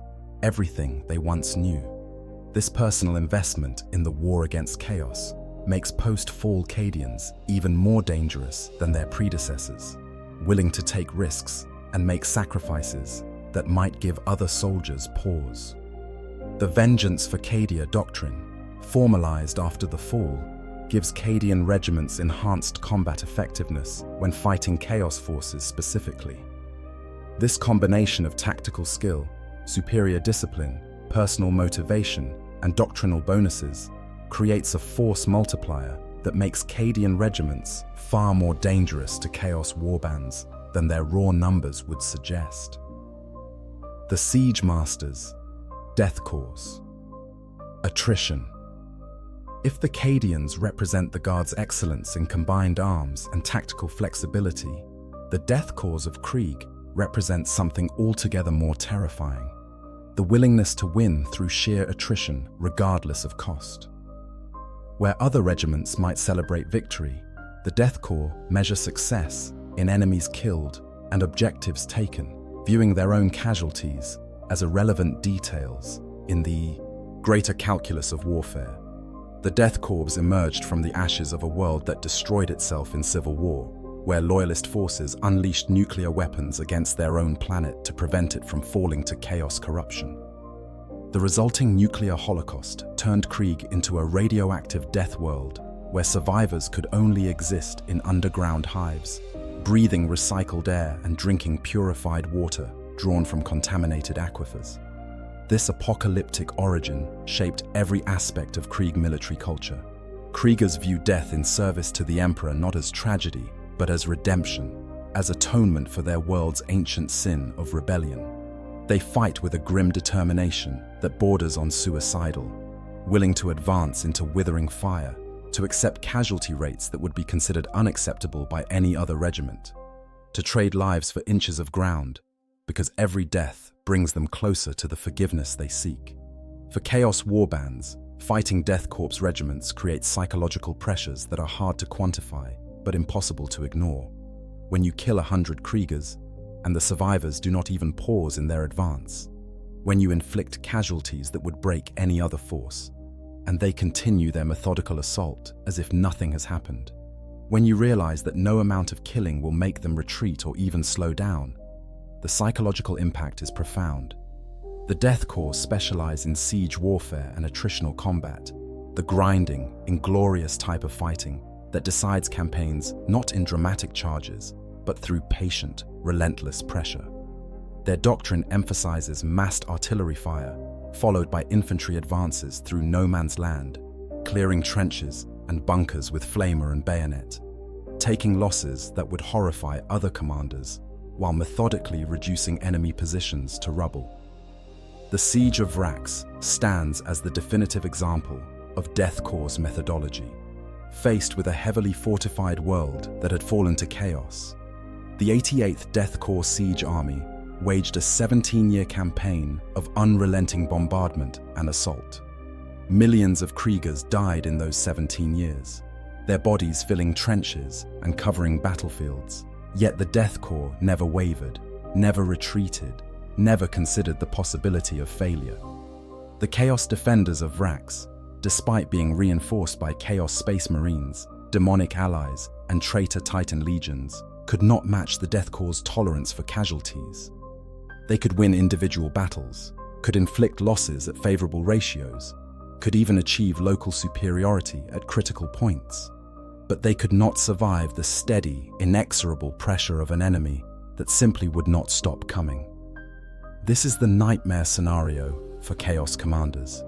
everything they once knew. This personal investment in the war against Chaos makes post-fall Cadians even more dangerous than their predecessors, willing to take risks and make sacrifices that might give other soldiers pause. The Vengeance for Cadia doctrine, formalized after the fall, gives Cadian regiments enhanced combat effectiveness when fighting Chaos forces specifically. This combination of tactical skill, superior discipline, personal motivation, and doctrinal bonuses creates a force multiplier that makes Cadian regiments far more dangerous to Chaos warbands than their raw numbers would suggest. The Siege Masters, Death Corps. Attrition. If the Cadians represent the Guard's excellence in combined arms and tactical flexibility, the Death Corps of Krieg represent something altogether more terrifying: the willingness to win through sheer attrition regardless of cost. Where other regiments might celebrate victory, the Death Corps measure success in enemies killed and objectives taken, viewing their own casualties as irrelevant details in the greater calculus of warfare. The Death Corps emerged from the ashes of a world that destroyed itself in civil war, where loyalist forces unleashed nuclear weapons against their own planet to prevent it from falling to chaos corruption. The resulting nuclear holocaust turned Krieg into a radioactive death world where survivors could only exist in underground hives, breathing recycled air and drinking purified water drawn from contaminated aquifers. This apocalyptic origin shaped every aspect of Krieg military culture. Kriegers view death in service to the Emperor not as tragedy, but as redemption, as atonement for their world's ancient sin of rebellion. They fight with a grim determination that borders on suicidal, willing to advance into withering fire, to accept casualty rates that would be considered unacceptable by any other regiment, to trade lives for inches of ground, because every death brings them closer to the forgiveness they seek. For Chaos warbands, fighting Death Corps regiments creates psychological pressures that are hard to quantify, but impossible to ignore. When you kill 100 Kriegers, and the survivors do not even pause in their advance. When you inflict casualties that would break any other force, and they continue their methodical assault as if nothing has happened. When you realize that no amount of killing will make them retreat or even slow down, the psychological impact is profound. The Death Corps specialize in siege warfare and attritional combat, the grinding, inglorious type of fighting that decides campaigns not in dramatic charges, but through patient, relentless pressure. Their doctrine emphasizes massed artillery fire, followed by infantry advances through no man's land, clearing trenches and bunkers with flamer and bayonet, taking losses that would horrify other commanders, while methodically reducing enemy positions to rubble. The Siege of Vrax stands as the definitive example of Death Corps' methodology. faced with a heavily fortified world that had fallen to chaos. The 88th Death Corps Siege Army waged a 17-year campaign of unrelenting bombardment and assault. Millions of Kriegers died in those 17 years, their bodies filling trenches and covering battlefields. Yet the Death Corps never wavered, never retreated, never considered the possibility of failure. The Chaos Defenders of Vrax, despite being reinforced by Chaos Space Marines, demonic allies, and traitor Titan legions, could not match the Death Corps' tolerance for casualties. They could win individual battles, could inflict losses at favorable ratios, could even achieve local superiority at critical points. But they could not survive the steady, inexorable pressure of an enemy that simply would not stop coming. This is the nightmare scenario for Chaos commanders,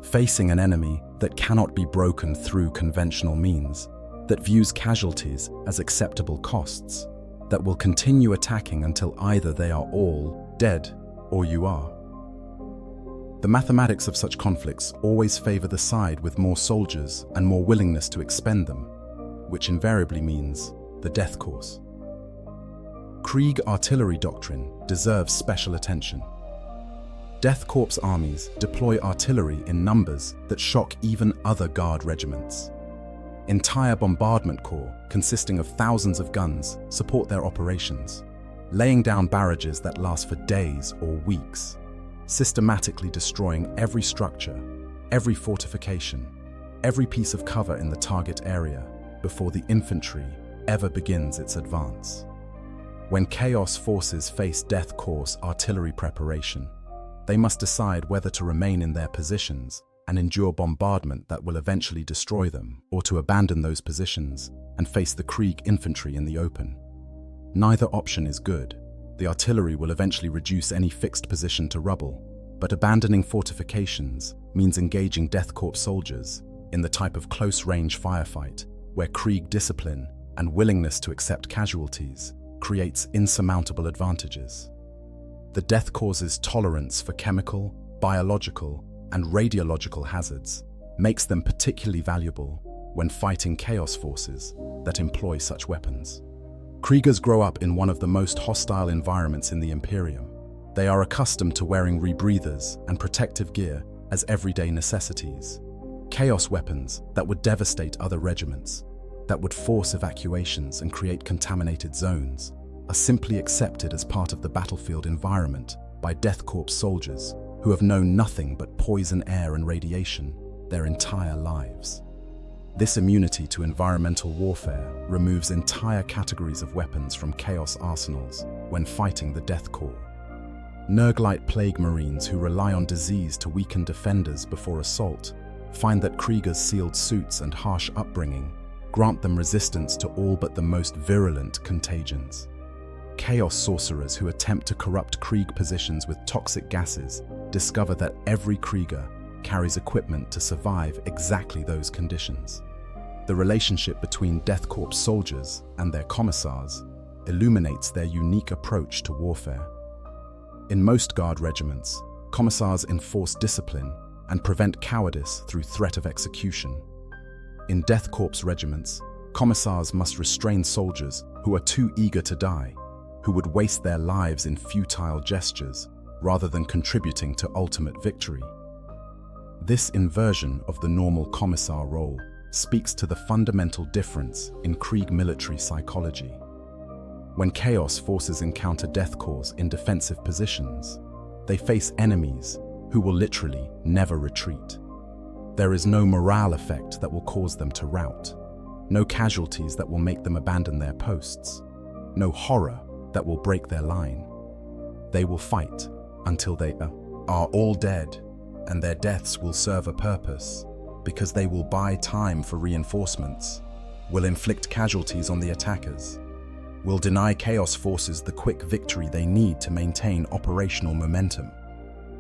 facing an enemy that cannot be broken through conventional means, that views casualties as acceptable costs, that will continue attacking until either they are all dead or you are. The mathematics of such conflicts always favor the side with more soldiers and more willingness to expend them, which invariably means the Death Corps. Krieg artillery doctrine deserves special attention. Death Corps armies deploy artillery in numbers that shock even other guard regiments. Entire bombardment corps, consisting of thousands of guns, support their operations, laying down barrages that last for days or weeks, systematically destroying every structure, every fortification, every piece of cover in the target area before the infantry ever begins its advance. When Chaos forces face Death Corps artillery preparation, they must decide whether to remain in their positions and endure bombardment that will eventually destroy them, or to abandon those positions and face the Krieg infantry in the open. Neither option is good. The artillery will eventually reduce any fixed position to rubble, but abandoning fortifications means engaging Death Corps soldiers in the type of close-range firefight where Krieg discipline and willingness to accept casualties creates insurmountable advantages. The Death Corps' tolerance for chemical, biological, and radiological hazards makes them particularly valuable when fighting Chaos forces that employ such weapons. Kriegers grow up in one of the most hostile environments in the Imperium. They are accustomed to wearing rebreathers and protective gear as everyday necessities. Chaos weapons that would devastate other regiments, that would force evacuations and create contaminated zones, are simply accepted as part of the battlefield environment by Death Corps soldiers who have known nothing but poison air and radiation their entire lives. This immunity to environmental warfare removes entire categories of weapons from Chaos arsenals when fighting the Death Corps. Nurglite Plague Marines who rely on disease to weaken defenders before assault find that Kriegers' sealed suits and harsh upbringing grant them resistance to all but the most virulent contagions. Chaos sorcerers who attempt to corrupt Krieg positions with toxic gases discover that every Krieger carries equipment to survive exactly those conditions. The relationship between Death Corps soldiers and their commissars illuminates their unique approach to warfare. In most guard regiments, commissars enforce discipline and prevent cowardice through threat of execution. In Death Corps regiments, commissars must restrain soldiers who are too eager to die, who would waste their lives in futile gestures rather than contributing to ultimate victory. This inversion of the normal commissar role speaks to the fundamental difference in Krieg military psychology. When Chaos forces encounter Death Corps in defensive positions, they face enemies who will literally never retreat. There is no morale effect that will cause them to rout, no casualties that will make them abandon their posts, no horror that will break their line. They will fight until they are all dead, and their deaths will serve a purpose, because they will buy time for reinforcements, will inflict casualties on the attackers, will deny Chaos forces the quick victory they need to maintain operational momentum.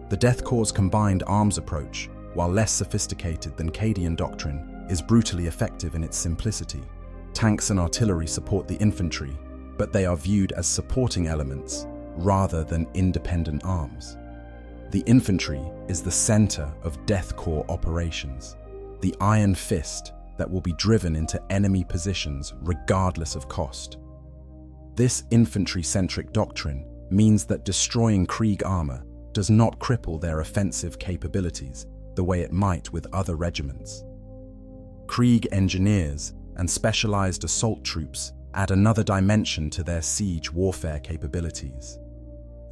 The Death Corps' combined arms approach, while less sophisticated than Cadian doctrine, is brutally effective in its simplicity. Tanks and artillery support the infantry, but they are viewed as supporting elements rather than independent arms. The infantry is the center of Death Corps operations, the iron fist that will be driven into enemy positions regardless of cost. This infantry-centric doctrine means that destroying Krieg armor does not cripple their offensive capabilities the way it might with other regiments. Krieg engineers and specialized assault troops add another dimension to their siege warfare capabilities.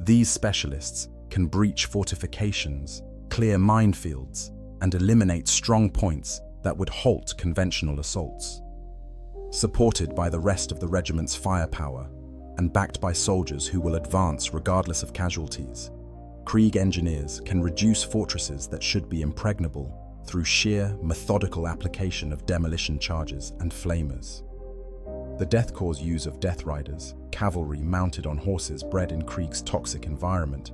These specialists can breach fortifications, clear minefields, and eliminate strong points that would halt conventional assaults. Supported by the rest of the regiment's firepower and backed by soldiers who will advance regardless of casualties, Krieg engineers can reduce fortresses that should be impregnable through sheer, methodical application of demolition charges and flamers. The Death Corps' use of Death Riders, cavalry mounted on horses bred in Krieg's toxic environment,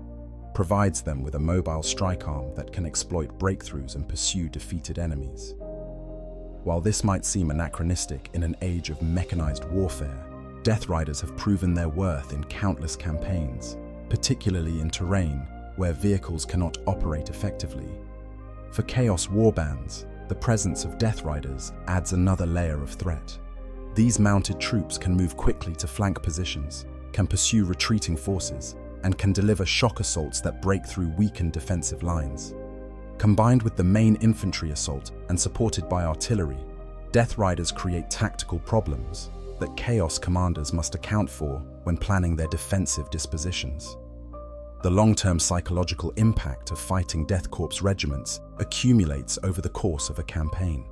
provides them with a mobile strike arm that can exploit breakthroughs and pursue defeated enemies. While this might seem anachronistic in an age of mechanized warfare, Death Riders have proven their worth in countless campaigns, particularly in terrain where vehicles cannot operate effectively. For Chaos Warbands, the presence of Death Riders adds another layer of threat. These mounted troops can move quickly to flank positions, can pursue retreating forces, and can deliver shock assaults that break through weakened defensive lines. Combined with the main infantry assault and supported by artillery, Death Riders create tactical problems that Chaos commanders must account for when planning their defensive dispositions. The long-term psychological impact of fighting Death Corps regiments accumulates over the course of a campaign.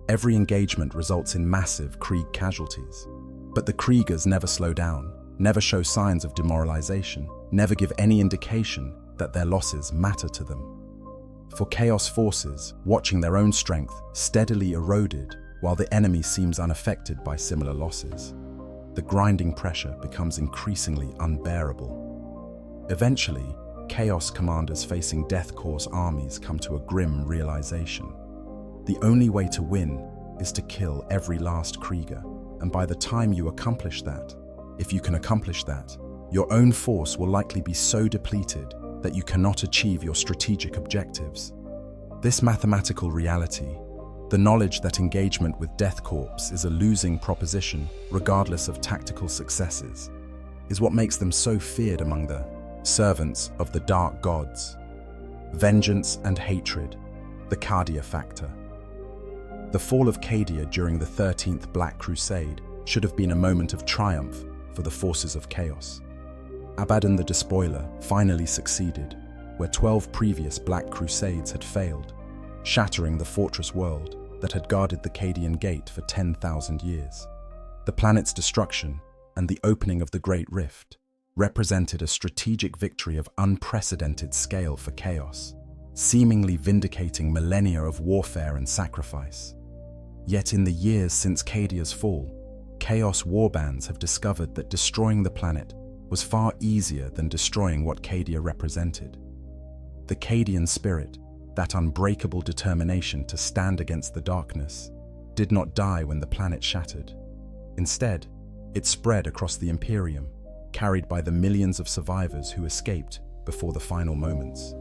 Every engagement results in massive Krieg casualties, but the Kriegers never slow down, never show signs of demoralization, never give any indication that their losses matter to them. For Chaos forces, watching their own strength steadily eroded while the enemy seems unaffected by similar losses, the grinding pressure becomes increasingly unbearable. Eventually, Chaos commanders facing Death Corps armies come to a grim realization. The only way to win is to kill every last Krieger, and by the time you accomplish that, if you can accomplish that, your own force will likely be so depleted that you cannot achieve your strategic objectives. This mathematical reality, the knowledge that engagement with Death Corps is a losing proposition regardless of tactical successes, is what makes them so feared among the servants of the dark gods. Vengeance and hatred, the Cadia factor. The fall of Cadia during the 13th Black Crusade should have been a moment of triumph for the forces of Chaos. Abaddon the Despoiler finally succeeded, where 12 previous Black Crusades had failed, shattering the fortress world that had guarded the Cadian Gate for 10,000 years. The planet's destruction and the opening of the Great Rift represented a strategic victory of unprecedented scale for Chaos, seemingly vindicating millennia of warfare and sacrifice. Yet in the years since Cadia's fall, Chaos Warbands have discovered that destroying the planet was far easier than destroying what Cadia represented. The Cadian spirit, that unbreakable determination to stand against the darkness, did not die when the planet shattered. Instead, it spread across the Imperium, carried by the millions of survivors who escaped before the final moments.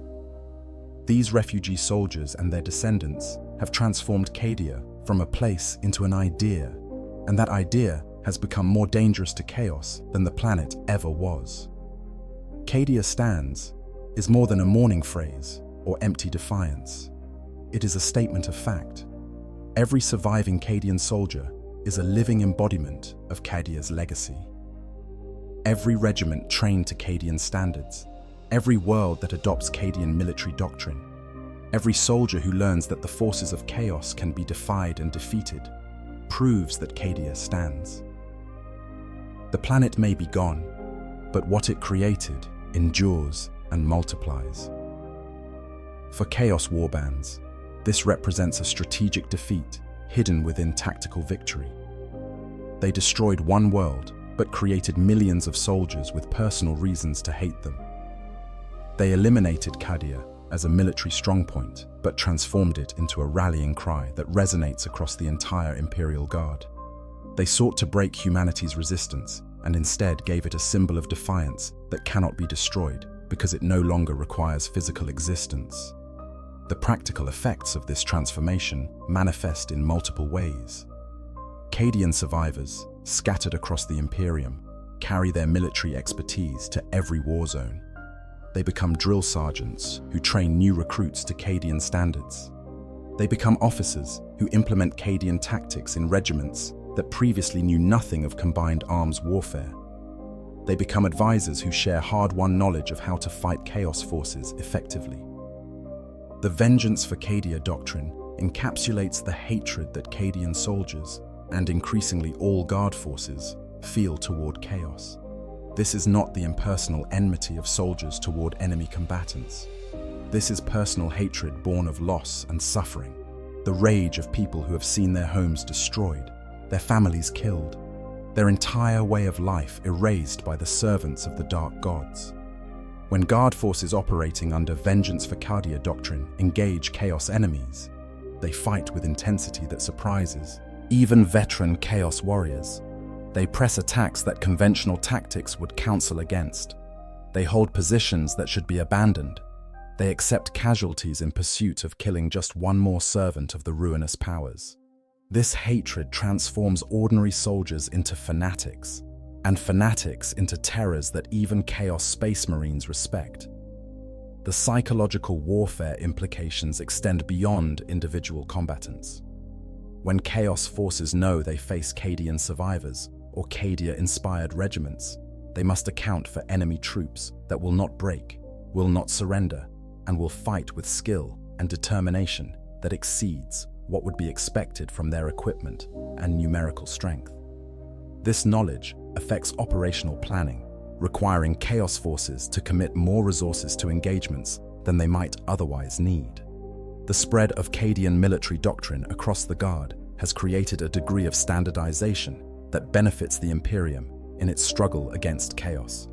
These refugee soldiers and their descendants have transformed Cadia from a place into an idea, and that idea has become more dangerous to Chaos than the planet ever was. Cadia stands is more than a mourning phrase or empty defiance. It is a statement of fact. Every surviving Cadian soldier is a living embodiment of Cadia's legacy. Every regiment trained to Cadian standards, every world that adopts Cadian military doctrine, every soldier who learns that the forces of Chaos can be defied and defeated, proves that Cadia stands. The planet may be gone, but what it created endures and multiplies. For Chaos Warbands, this represents a strategic defeat hidden within tactical victory. They destroyed one world, but created millions of soldiers with personal reasons to hate them. They eliminated Cadia as a military strongpoint, but transformed it into a rallying cry that resonates across the entire Imperial Guard. They sought to break humanity's resistance and instead gave it a symbol of defiance that cannot be destroyed because it no longer requires physical existence. The practical effects of this transformation manifest in multiple ways. Cadian survivors, scattered across the Imperium, carry their military expertise to every war zone. They become drill sergeants who train new recruits to Cadian standards. They become officers who implement Cadian tactics in regiments that previously knew nothing of combined arms warfare. They become advisors who share hard-won knowledge of how to fight chaos forces effectively. The Vengeance for Cadia doctrine encapsulates the hatred that Cadian soldiers, and increasingly all guard forces, feel toward chaos. This is not the impersonal enmity of soldiers toward enemy combatants. This is personal hatred born of loss and suffering, the rage of people who have seen their homes destroyed, their families killed, their entire way of life erased by the servants of the dark gods. When guard forces operating under Vengeance for Cadia doctrine engage chaos enemies, they fight with intensity that surprises even veteran chaos warriors. They press attacks that conventional tactics would counsel against. They hold positions that should be abandoned. They accept casualties in pursuit of killing just one more servant of the ruinous powers. This hatred transforms ordinary soldiers into fanatics, and fanatics into terrors that even Chaos Space Marines respect. The psychological warfare implications extend beyond individual combatants. When Chaos forces know they face Cadian survivors or Cadia-inspired regiments, they must account for enemy troops that will not break, will not surrender, and will fight with skill and determination that exceeds what would be expected from their equipment and numerical strength. This knowledge affects operational planning, requiring Chaos forces to commit more resources to engagements than they might otherwise need. The spread of Cadian military doctrine across the Guard has created a degree of standardization that benefits the Imperium in its struggle against chaos.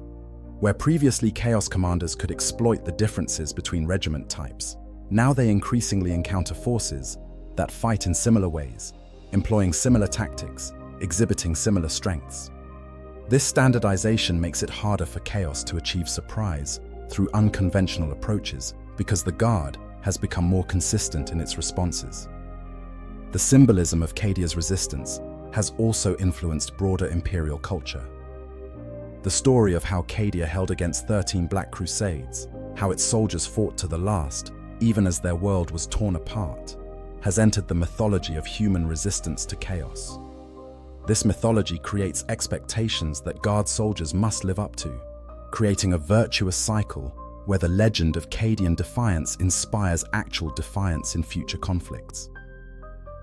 Where previously Chaos commanders could exploit the differences between regiment types, now they increasingly encounter forces that fight in similar ways, employing similar tactics, exhibiting similar strengths. This standardization makes it harder for Chaos to achieve surprise through unconventional approaches because the Guard has become more consistent in its responses. The symbolism of Cadia's resistance has also influenced broader Imperial culture. The story of how Cadia held against 13 Black Crusades, how its soldiers fought to the last, even as their world was torn apart, has entered the mythology of human resistance to chaos. This mythology creates expectations that Guard soldiers must live up to, creating a virtuous cycle where the legend of Cadian defiance inspires actual defiance in future conflicts.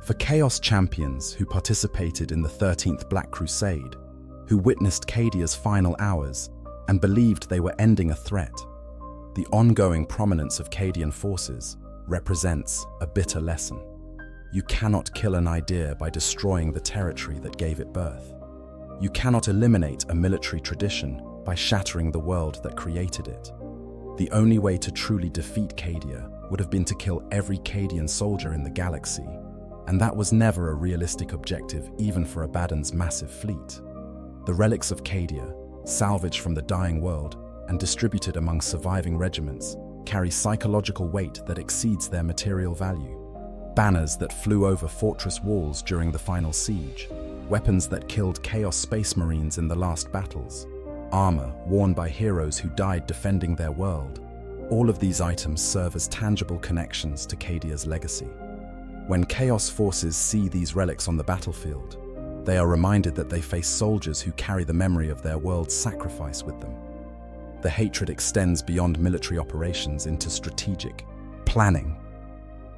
For Chaos champions who participated in the 13th Black Crusade, who witnessed Cadia's final hours and believed they were ending a threat, the ongoing prominence of Cadian forces represents a bitter lesson. You cannot kill an idea by destroying the territory that gave it birth. You cannot eliminate a military tradition by shattering the world that created it. The only way to truly defeat Cadia would have been to kill every Cadian soldier in the galaxy, and that was never a realistic objective even for Abaddon's massive fleet. The relics of Cadia, salvaged from the dying world and distributed among surviving regiments, carry psychological weight that exceeds their material value. Banners that flew over fortress walls during the final siege, weapons that killed Chaos Space Marines in the last battles, armor worn by heroes who died defending their world. All of these items serve as tangible connections to Cadia's legacy. When Chaos forces see these relics on the battlefield, they are reminded that they face soldiers who carry the memory of their world's sacrifice with them. The hatred extends beyond military operations into strategic planning.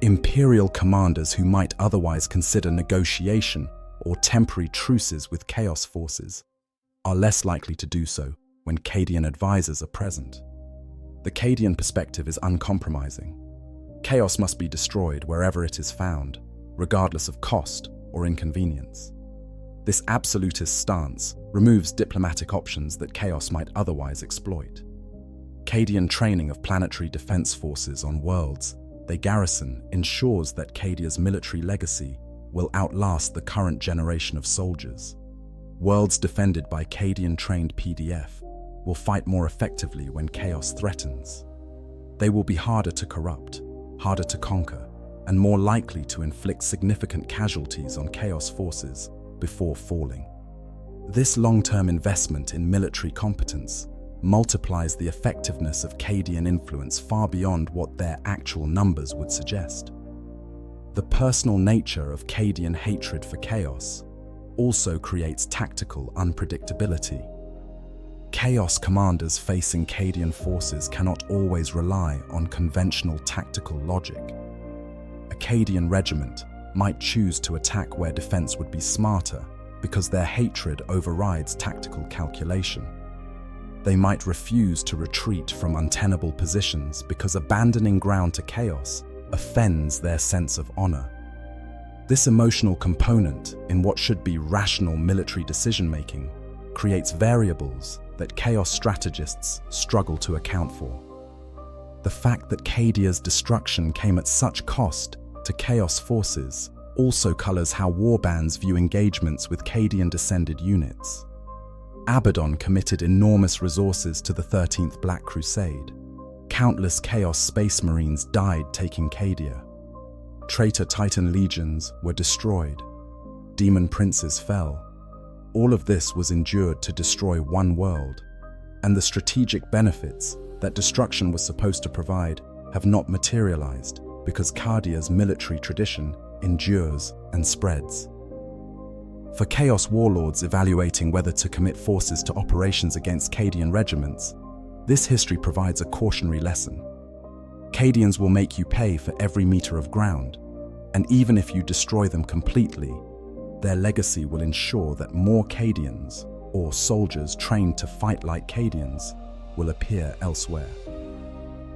Imperial commanders who might otherwise consider negotiation or temporary truces with Chaos forces are less likely to do so when Cadian advisors are present. The Cadian perspective is uncompromising. Chaos must be destroyed wherever it is found, regardless of cost or inconvenience. This absolutist stance removes diplomatic options that Chaos might otherwise exploit. Cadian training of planetary defense forces on worlds they garrison ensures that Cadia's military legacy will outlast the current generation of soldiers. Worlds defended by Cadian-trained PDF will fight more effectively when chaos threatens. They will be harder to corrupt, harder to conquer, and more likely to inflict significant casualties on Chaos forces before falling. This long-term investment in military competence multiplies the effectiveness of Cadian influence far beyond what their actual numbers would suggest. The personal nature of Cadian hatred for Chaos also creates tactical unpredictability. Chaos commanders facing Cadian forces cannot always rely on conventional tactical logic. A Cadian regiment might choose to attack where defense would be smarter because their hatred overrides tactical calculation. They might refuse to retreat from untenable positions because abandoning ground to Chaos offends their sense of honor. This emotional component in what should be rational military decision-making creates variables that Chaos strategists struggle to account for. The fact that Cadia's destruction came at such cost to Chaos forces also colors how Warbands view engagements with Cadian-descended units. Abaddon committed enormous resources to the 13th Black Crusade. Countless Chaos Space Marines died taking Cadia. Traitor Titan legions were destroyed. Demon princes fell. All of this was endured to destroy one world, and the strategic benefits that destruction was supposed to provide have not materialized because Cadia's military tradition endures and spreads. For Chaos warlords evaluating whether to commit forces to operations against Cadian regiments, this history provides a cautionary lesson. Cadians will make you pay for every meter of ground, and even if you destroy them completely, their legacy will ensure that more Cadians, or soldiers trained to fight like Cadians, will appear elsewhere.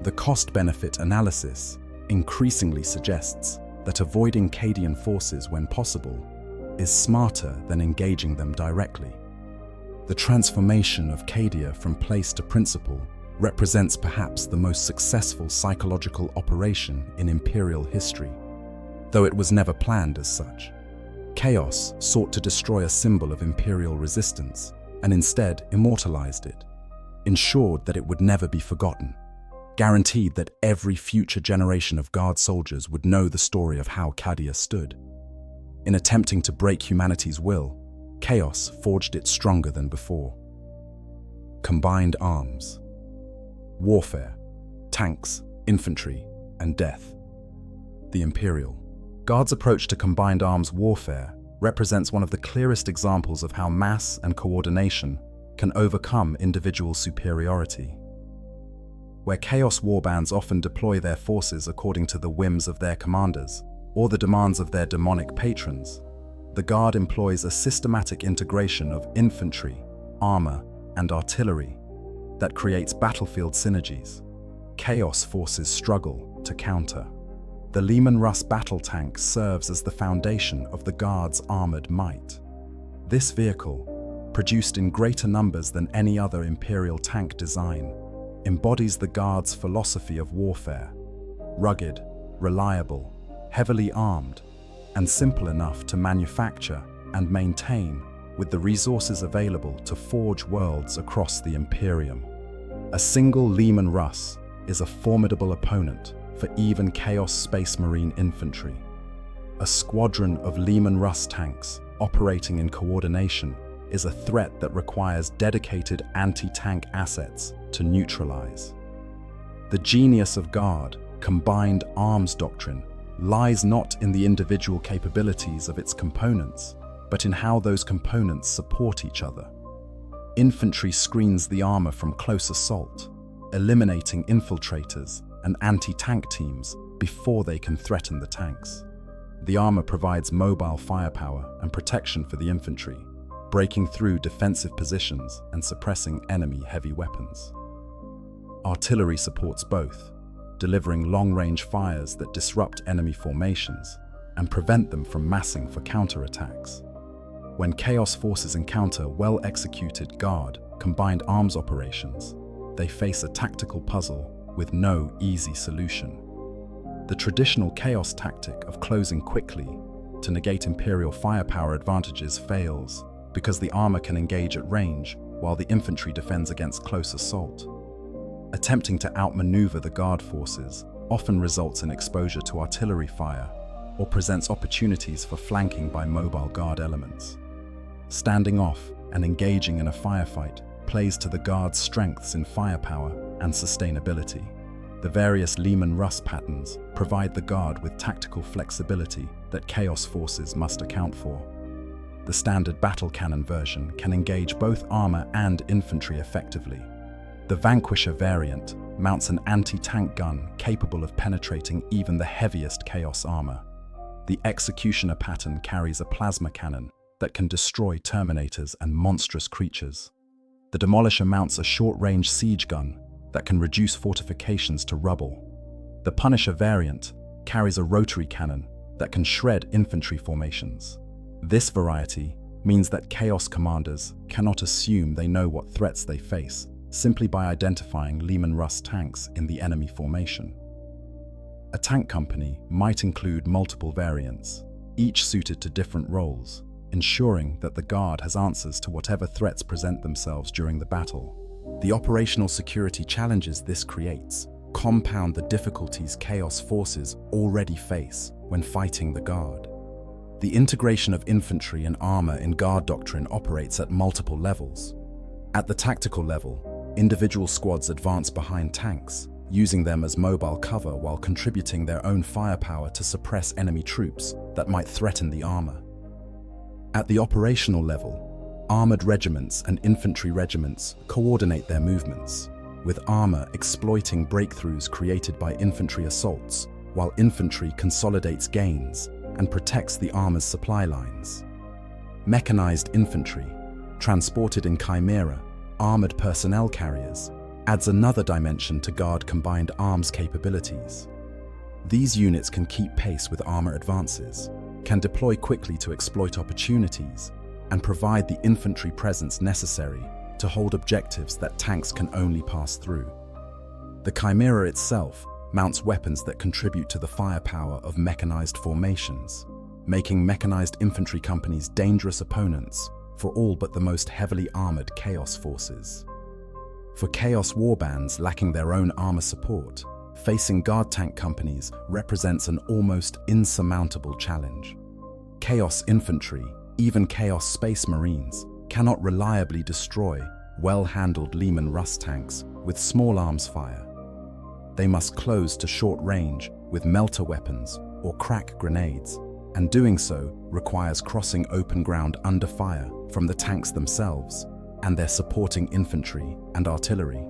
The cost-benefit analysis increasingly suggests that avoiding Cadian forces when possible is smarter than engaging them directly. The transformation of Cadia from place to principle represents perhaps the most successful psychological operation in Imperial history, though it was never planned as such. Chaos sought to destroy a symbol of Imperial resistance and instead immortalized it, ensured that it would never be forgotten, guaranteed that every future generation of Guard soldiers would know the story of how Cadia stood. In attempting to break humanity's will, Chaos forged it stronger than before. Combined arms. Warfare, tanks, infantry, and death. The Imperial. Guard's approach to combined arms warfare represents one of the clearest examples of how mass and coordination can overcome individual superiority. Where Chaos warbands often deploy their forces according to the whims of their commanders or the demands of their demonic patrons, the Guard employs a systematic integration of infantry, armor, and artillery that creates battlefield synergies. Chaos forces struggle to counter. The Leman Russ battle tank serves as the foundation of the Guard's armored might. This vehicle, produced in greater numbers than any other Imperial tank design, embodies the Guard's philosophy of warfare: rugged, reliable, heavily armed, and simple enough to manufacture and maintain with the resources available to forge worlds across the Imperium. A single Leman Russ is a formidable opponent for even Chaos Space Marine infantry. A squadron of Leman Russ tanks operating in coordination is a threat that requires dedicated anti-tank assets to neutralize. The genius of Guard combined arms doctrine lies not in the individual capabilities of its components, but in how those components support each other. Infantry screens the armor from close assault, eliminating infiltrators and anti-tank teams before they can threaten the tanks. The armor provides mobile firepower and protection for the infantry, breaking through defensive positions and suppressing enemy heavy weapons. Artillery supports both, delivering long-range fires that disrupt enemy formations and prevent them from massing for counterattacks. When Chaos forces encounter well-executed Guard combined arms operations, they face a tactical puzzle with no easy solution. The traditional Chaos tactic of closing quickly to negate Imperial firepower advantages fails because the armor can engage at range while the infantry defends against close assault. Attempting to outmaneuver the Guard forces often results in exposure to artillery fire or presents opportunities for flanking by mobile guard elements. Standing off and engaging in a firefight plays to the guard's strengths in firepower and sustainability. The various Lehman-Russ patterns provide the guard with tactical flexibility that Chaos forces must account for. The standard battle cannon version can engage both armor and infantry effectively. The Vanquisher variant mounts an anti-tank gun capable of penetrating even the heaviest Chaos armor. The Executioner pattern carries a plasma cannon that can destroy Terminators and monstrous creatures. The Demolisher mounts a short-range siege gun that can reduce fortifications to rubble. The Punisher variant carries a rotary cannon that can shred infantry formations. This variety means that Chaos commanders cannot assume they know what threats they face simply by identifying Lehman-Russ tanks in the enemy formation. A tank company might include multiple variants, each suited to different roles, ensuring that the guard has answers to whatever threats present themselves during the battle. The operational security challenges this creates compound the difficulties Chaos forces already face when fighting the guard. The integration of infantry and armor in guard doctrine operates at multiple levels. At the tactical level, individual squads advance behind tanks, using them as mobile cover while contributing their own firepower to suppress enemy troops that might threaten the armor. At the operational level, armored regiments and infantry regiments coordinate their movements, with armor exploiting breakthroughs created by infantry assaults, while infantry consolidates gains and protects the armor's supply lines. Mechanized infantry, transported in Chimera, armored personnel carriers, adds another dimension to guard combined arms capabilities. These units can keep pace with armor advances, can deploy quickly to exploit opportunities, and provide the infantry presence necessary to hold objectives that tanks can only pass through. The Chimera itself mounts weapons that contribute to the firepower of mechanized formations, making mechanized infantry companies dangerous opponents for all but the most heavily armored Chaos forces. For Chaos warbands lacking their own armor support, facing guard tank companies represents an almost insurmountable challenge. Chaos infantry, even Chaos Space Marines, cannot reliably destroy well-handled Lehman-Russ tanks with small arms fire. They must close to short range with melter weapons or crack grenades, and doing so requires crossing open ground under fire from the tanks themselves and their supporting infantry and artillery.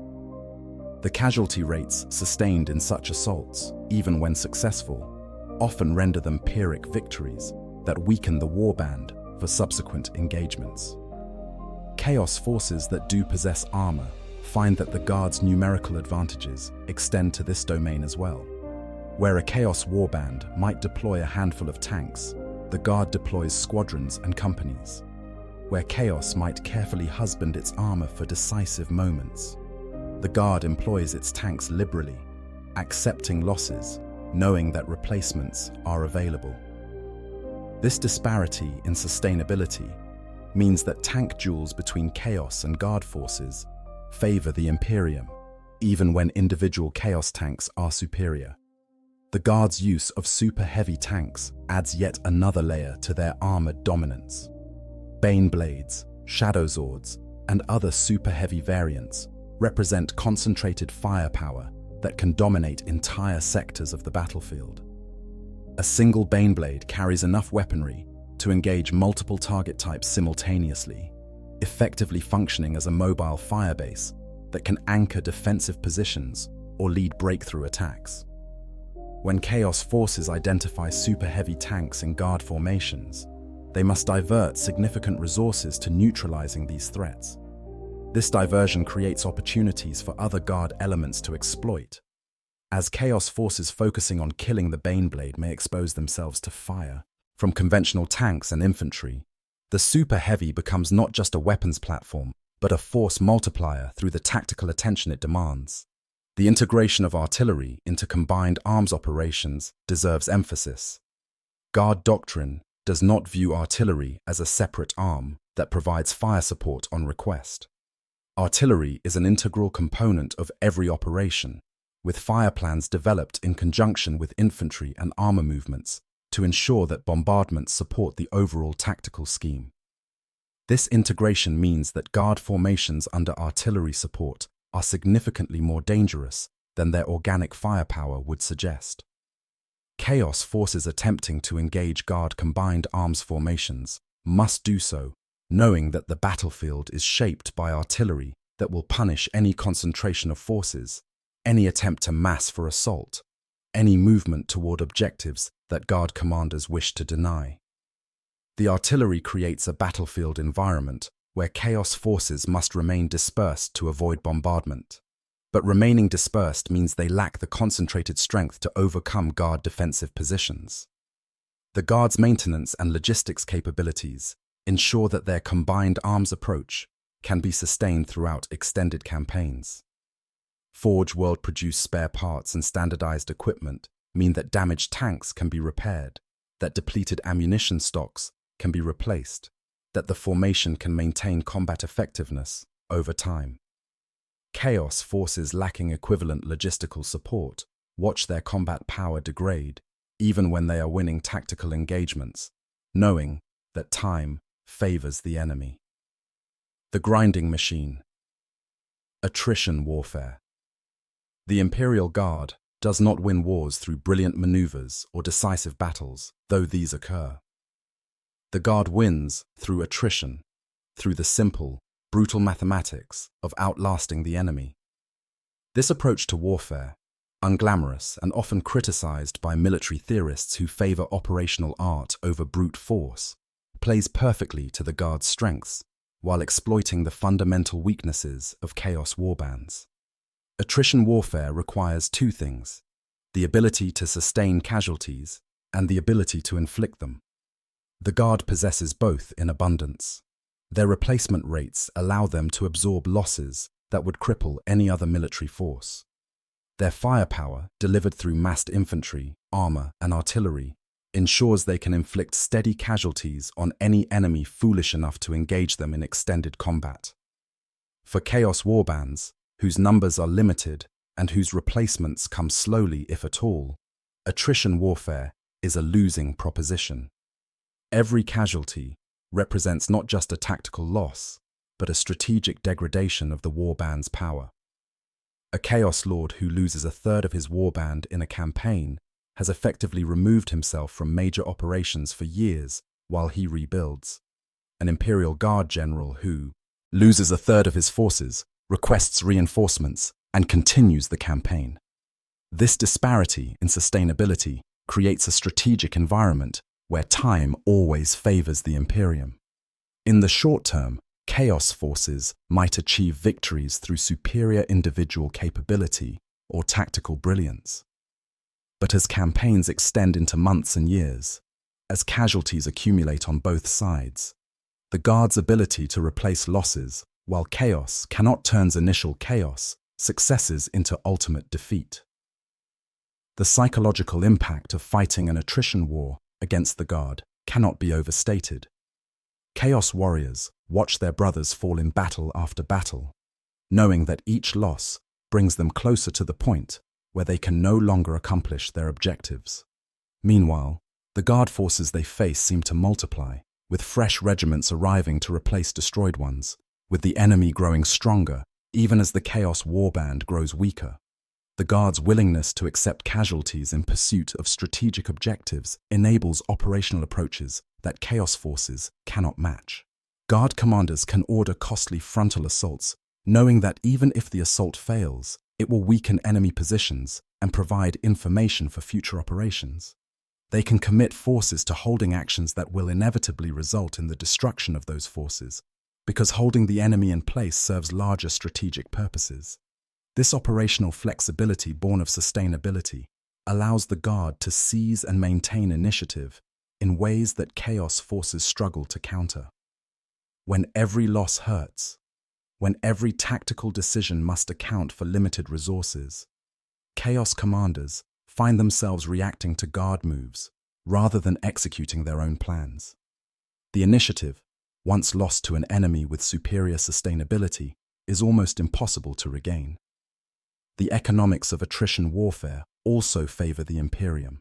The casualty rates sustained in such assaults, even when successful, often render them Pyrrhic victories that weaken the warband for subsequent engagements. Chaos forces that do possess armor find that the guard's numerical advantages extend to this domain as well. Where a Chaos warband might deploy a handful of tanks, the guard deploys squadrons and companies. Where Chaos might carefully husband its armor for decisive moments, the guard employs its tanks liberally, accepting losses, knowing that replacements are available. This disparity in sustainability means that tank duels between Chaos and guard forces favor the Imperium, even when individual Chaos tanks are superior. The guard's use of super heavy tanks adds yet another layer to their armored dominance. Bane blades, Shadow Zords, and other super heavy variants represent concentrated firepower that can dominate entire sectors of the battlefield. A single Baneblade carries enough weaponry to engage multiple target types simultaneously, effectively functioning as a mobile firebase that can anchor defensive positions or lead breakthrough attacks. When Chaos forces identify super heavy tanks in guard formations, they must divert significant resources to neutralizing these threats. This diversion creates opportunities for other guard elements to exploit, as Chaos forces focusing on killing the Baneblade may expose themselves to fire from conventional tanks and infantry. The Super Heavy becomes not just a weapons platform, but a force multiplier through the tactical attention it demands. The integration of artillery into combined arms operations deserves emphasis. Guard doctrine does not view artillery as a separate arm that provides fire support on request. Artillery is an integral component of every operation, with fire plans developed in conjunction with infantry and armor movements to ensure that bombardments support the overall tactical scheme. This integration means that guard formations under artillery support are significantly more dangerous than their organic firepower would suggest. Chaos forces attempting to engage guard combined arms formations must do so, knowing that the battlefield is shaped by artillery that will punish any concentration of forces, any attempt to mass for assault, any movement toward objectives that guard commanders wish to deny. The artillery creates a battlefield environment where chaos forces must remain dispersed to avoid bombardment. But remaining dispersed means they lack the concentrated strength to overcome guard defensive positions. The guard's maintenance and logistics capabilities ensure that their combined arms approach can be sustained throughout extended campaigns. Forge World-produced spare parts and standardized equipment mean that damaged tanks can be repaired, that depleted ammunition stocks can be replaced, that the formation can maintain combat effectiveness over time. Chaos forces lacking equivalent logistical support watch their combat power degrade even when they are winning tactical engagements, knowing that time favors the enemy. The grinding machine. Attrition warfare. The Imperial Guard does not win wars through brilliant maneuvers or decisive battles, though these occur. The Guard wins through attrition, through the simple, brutal mathematics of outlasting the enemy. This approach to warfare, unglamorous and often criticized by military theorists who favor operational art over brute force, plays perfectly to the Guard's strengths while exploiting the fundamental weaknesses of Chaos Warbands. Attrition warfare requires two things: the ability to sustain casualties and the ability to inflict them. The Guard possesses both in abundance. Their replacement rates allow them to absorb losses that would cripple any other military force. Their firepower, delivered through massed infantry, armor, and artillery, ensures they can inflict steady casualties on any enemy foolish enough to engage them in extended combat. For Chaos Warbands, whose numbers are limited and whose replacements come slowly if at all, attrition warfare is a losing proposition. Every casualty represents not just a tactical loss, but a strategic degradation of the warband's power. A Chaos Lord who loses a third of his warband in a campaign has effectively removed himself from major operations for years while he rebuilds. An Imperial Guard general who loses a third of his forces, requests reinforcements, and continues the campaign. This disparity in sustainability creates a strategic environment where time always favors the Imperium. In the short term, Chaos forces might achieve victories through superior individual capability or tactical brilliance. But as campaigns extend into months and years, as casualties accumulate on both sides, the Guard's ability to replace losses, while chaos cannot turn initial chaos, successes into ultimate defeat. The psychological impact of fighting an attrition war against the Guard cannot be overstated. Chaos warriors watch their brothers fall in battle after battle, knowing that each loss brings them closer to the point where they can no longer accomplish their objectives. Meanwhile, the Guard forces they face seem to multiply, with fresh regiments arriving to replace destroyed ones, with the enemy growing stronger even as the Chaos Warband grows weaker. The Guard's willingness to accept casualties in pursuit of strategic objectives enables operational approaches that Chaos forces cannot match. Guard commanders can order costly frontal assaults, knowing that even if the assault fails, it will weaken enemy positions and provide information for future operations. They can commit forces to holding actions that will inevitably result in the destruction of those forces, because holding the enemy in place serves larger strategic purposes. This operational flexibility born of sustainability allows the Guard to seize and maintain initiative in ways that Chaos forces struggle to counter. When every loss hurts, when every tactical decision must account for limited resources, Chaos commanders find themselves reacting to Guard moves rather than executing their own plans. The initiative, once lost to an enemy with superior sustainability, is almost impossible to regain. the economics of attrition warfare also favor the Imperium.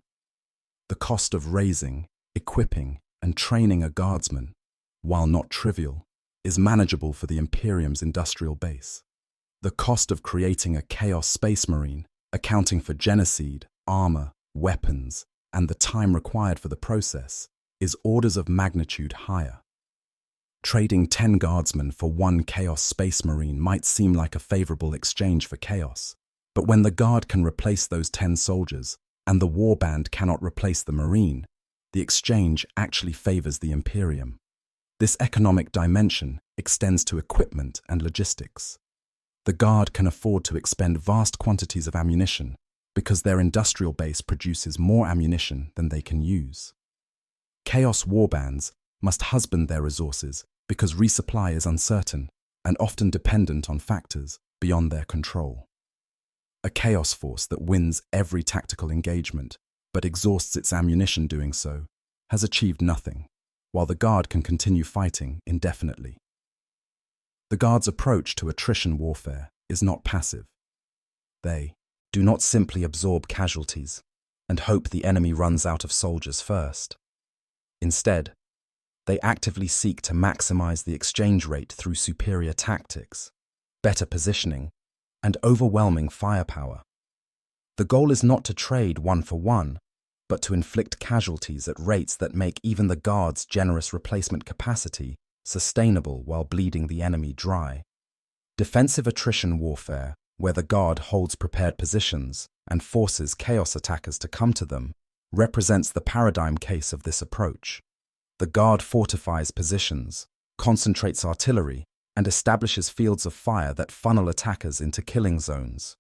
The cost of raising, equipping, and training a guardsman, while not trivial, is manageable for the Imperium's industrial base. The cost of creating a Chaos Space Marine, accounting for genocide, armor, weapons, and the time required for the process, is orders of magnitude higher. Trading 10 guardsmen for 1 Chaos Space Marine might seem like a favorable exchange for chaos, but when the guard can replace those 10 soldiers, and the warband cannot replace the Marine, the exchange actually favors the Imperium. This economic dimension extends to equipment and logistics. The Guard can afford to expend vast quantities of ammunition because their industrial base produces more ammunition than they can use. Chaos Warbands must husband their resources because resupply is uncertain and often dependent on factors beyond their control. A Chaos Force that wins every tactical engagement but exhausts its ammunition doing so has achieved nothing, while the Guard can continue fighting indefinitely. The Guard's approach to attrition warfare is not passive. They do not simply absorb casualties and hope the enemy runs out of soldiers first. Instead, they actively seek to maximize the exchange rate through superior tactics, better positioning, and overwhelming firepower. The goal is not to trade 1 for 1, but to inflict casualties at rates that make even the Guard's generous replacement capacity sustainable while bleeding the enemy dry. Defensive attrition warfare, where the Guard holds prepared positions and forces chaos attackers to come to them, represents the paradigm case of this approach. The Guard fortifies positions, concentrates artillery, and establishes fields of fire that funnel attackers into killing zones.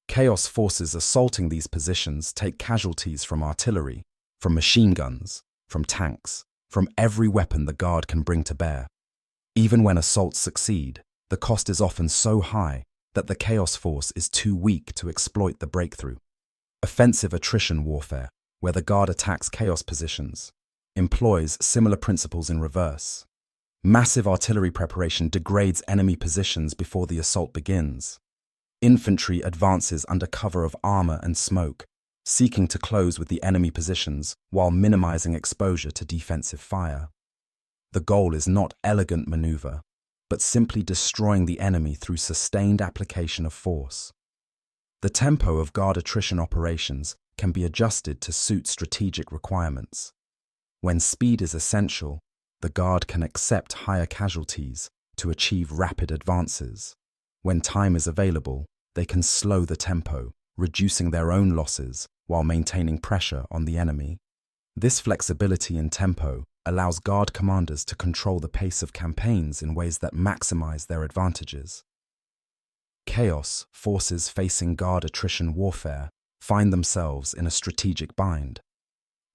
Chaos forces assaulting these positions take casualties from artillery, from machine guns, from tanks, from every weapon the Guard can bring to bear. Even when assaults succeed, the cost is often so high that the Chaos Force is too weak to exploit the breakthrough. Offensive attrition warfare, where the Guard attacks chaos positions, employs similar principles in reverse. Massive artillery preparation degrades enemy positions before the assault begins. Infantry advances under cover of armor and smoke, seeking to close with the enemy positions while minimizing exposure to defensive fire. The goal is not elegant maneuver, but simply destroying the enemy through sustained application of force. The tempo of Guard attrition operations can be adjusted to suit strategic requirements. When speed is essential, the Guard can accept higher casualties to achieve rapid advances. When time is available, they can slow the tempo, reducing their own losses while maintaining pressure on the enemy. This flexibility in tempo allows Guard commanders to control the pace of campaigns in ways that maximize their advantages. Chaos forces facing Guard attrition warfare find themselves in a strategic bind.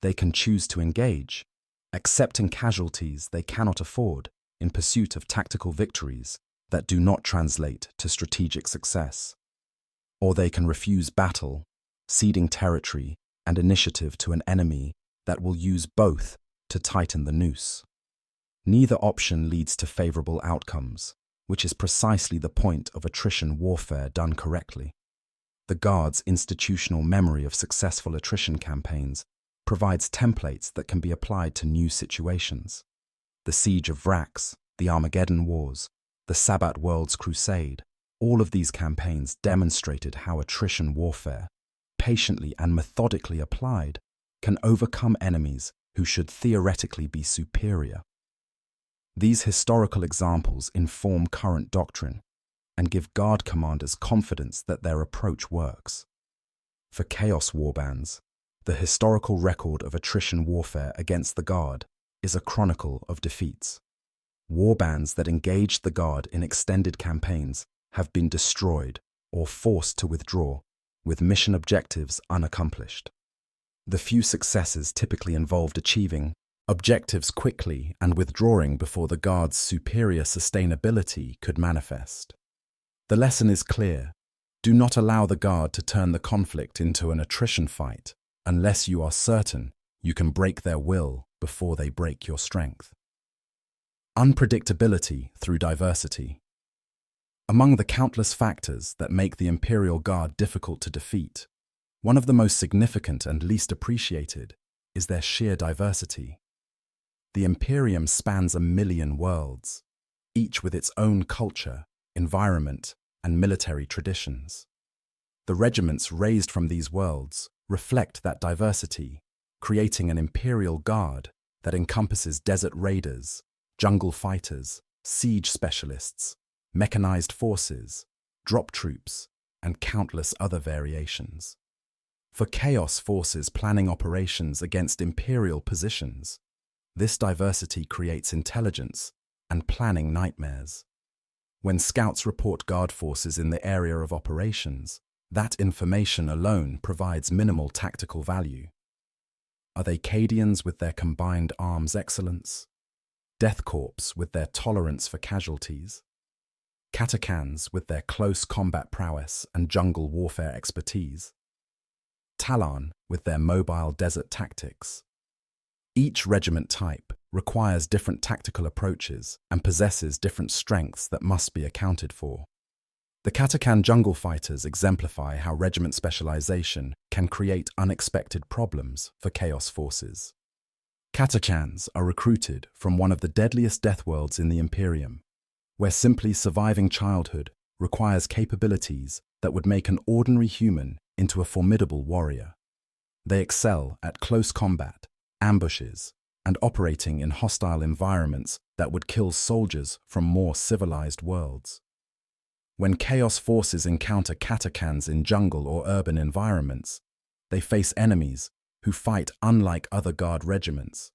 They can choose to engage, accepting casualties they cannot afford in pursuit of tactical victories that do not translate to strategic success. Or they can refuse battle, ceding territory and initiative to an enemy that will use both to tighten the noose. Neither option leads to favorable outcomes, which is precisely the point of attrition warfare done correctly. The Guard's institutional memory of successful attrition campaigns provides templates that can be applied to new situations. The Siege of Vrax, the Armageddon Wars, the Sabbat Worlds Crusade, all of these campaigns demonstrated how attrition warfare, patiently and methodically applied, can overcome enemies who should theoretically be superior. These historical examples inform current doctrine and give Guard commanders confidence that their approach works. For Chaos Warbands, the historical record of attrition warfare against the Guard is a chronicle of defeats. Warbands that engaged the Guard in extended campaigns have been destroyed or forced to withdraw, with mission objectives unaccomplished. The few successes typically involved achieving objectives quickly and withdrawing before the Guard's superior sustainability could manifest. The lesson is clear. Do not allow the Guard to turn the conflict into an attrition fight unless you are certain you can break their will before they break your strength. Unpredictability through diversity. Among the countless factors that make the Imperial Guard difficult to defeat, one of the most significant and least appreciated is their sheer diversity. The Imperium spans 1,000,000 worlds, each with its own culture, environment, and military traditions. The regiments raised from these worlds reflect that diversity, creating an Imperial Guard that encompasses desert raiders, jungle fighters, siege specialists, mechanized forces, drop troops, and countless other variations. For Chaos forces planning operations against Imperial positions, this diversity creates intelligence and planning nightmares. When scouts report Guard forces in the area of operations, that information alone provides minimal tactical value. Are they Cadians with their combined arms excellence? Death Corps with their tolerance for casualties? Katakans with their close combat prowess and jungle warfare expertise? Talon with their mobile desert tactics? Each regiment type requires different tactical approaches and possesses different strengths that must be accounted for. The Katakan jungle fighters exemplify how regiment specialization can create unexpected problems for Chaos forces. Katakans are recruited from one of the deadliest death worlds in the Imperium, where simply surviving childhood requires capabilities that would make an ordinary human into a formidable warrior. They excel at close combat, ambushes, and operating in hostile environments that would kill soldiers from more civilized worlds. When Chaos forces encounter Katakans in jungle or urban environments, they face enemies who fight unlike other Guard regiments.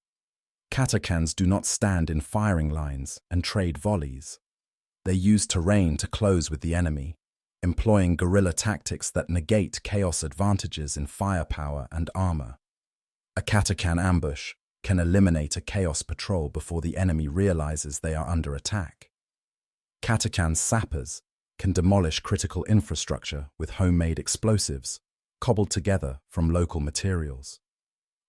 Katakans do not stand in firing lines and trade volleys. They use terrain to close with the enemy, employing guerrilla tactics that negate Chaos advantages in firepower and armor. A Katakan ambush can eliminate a Chaos patrol before the enemy realizes they are under attack. Katakan sappers can demolish critical infrastructure with homemade explosives, cobbled together from local materials.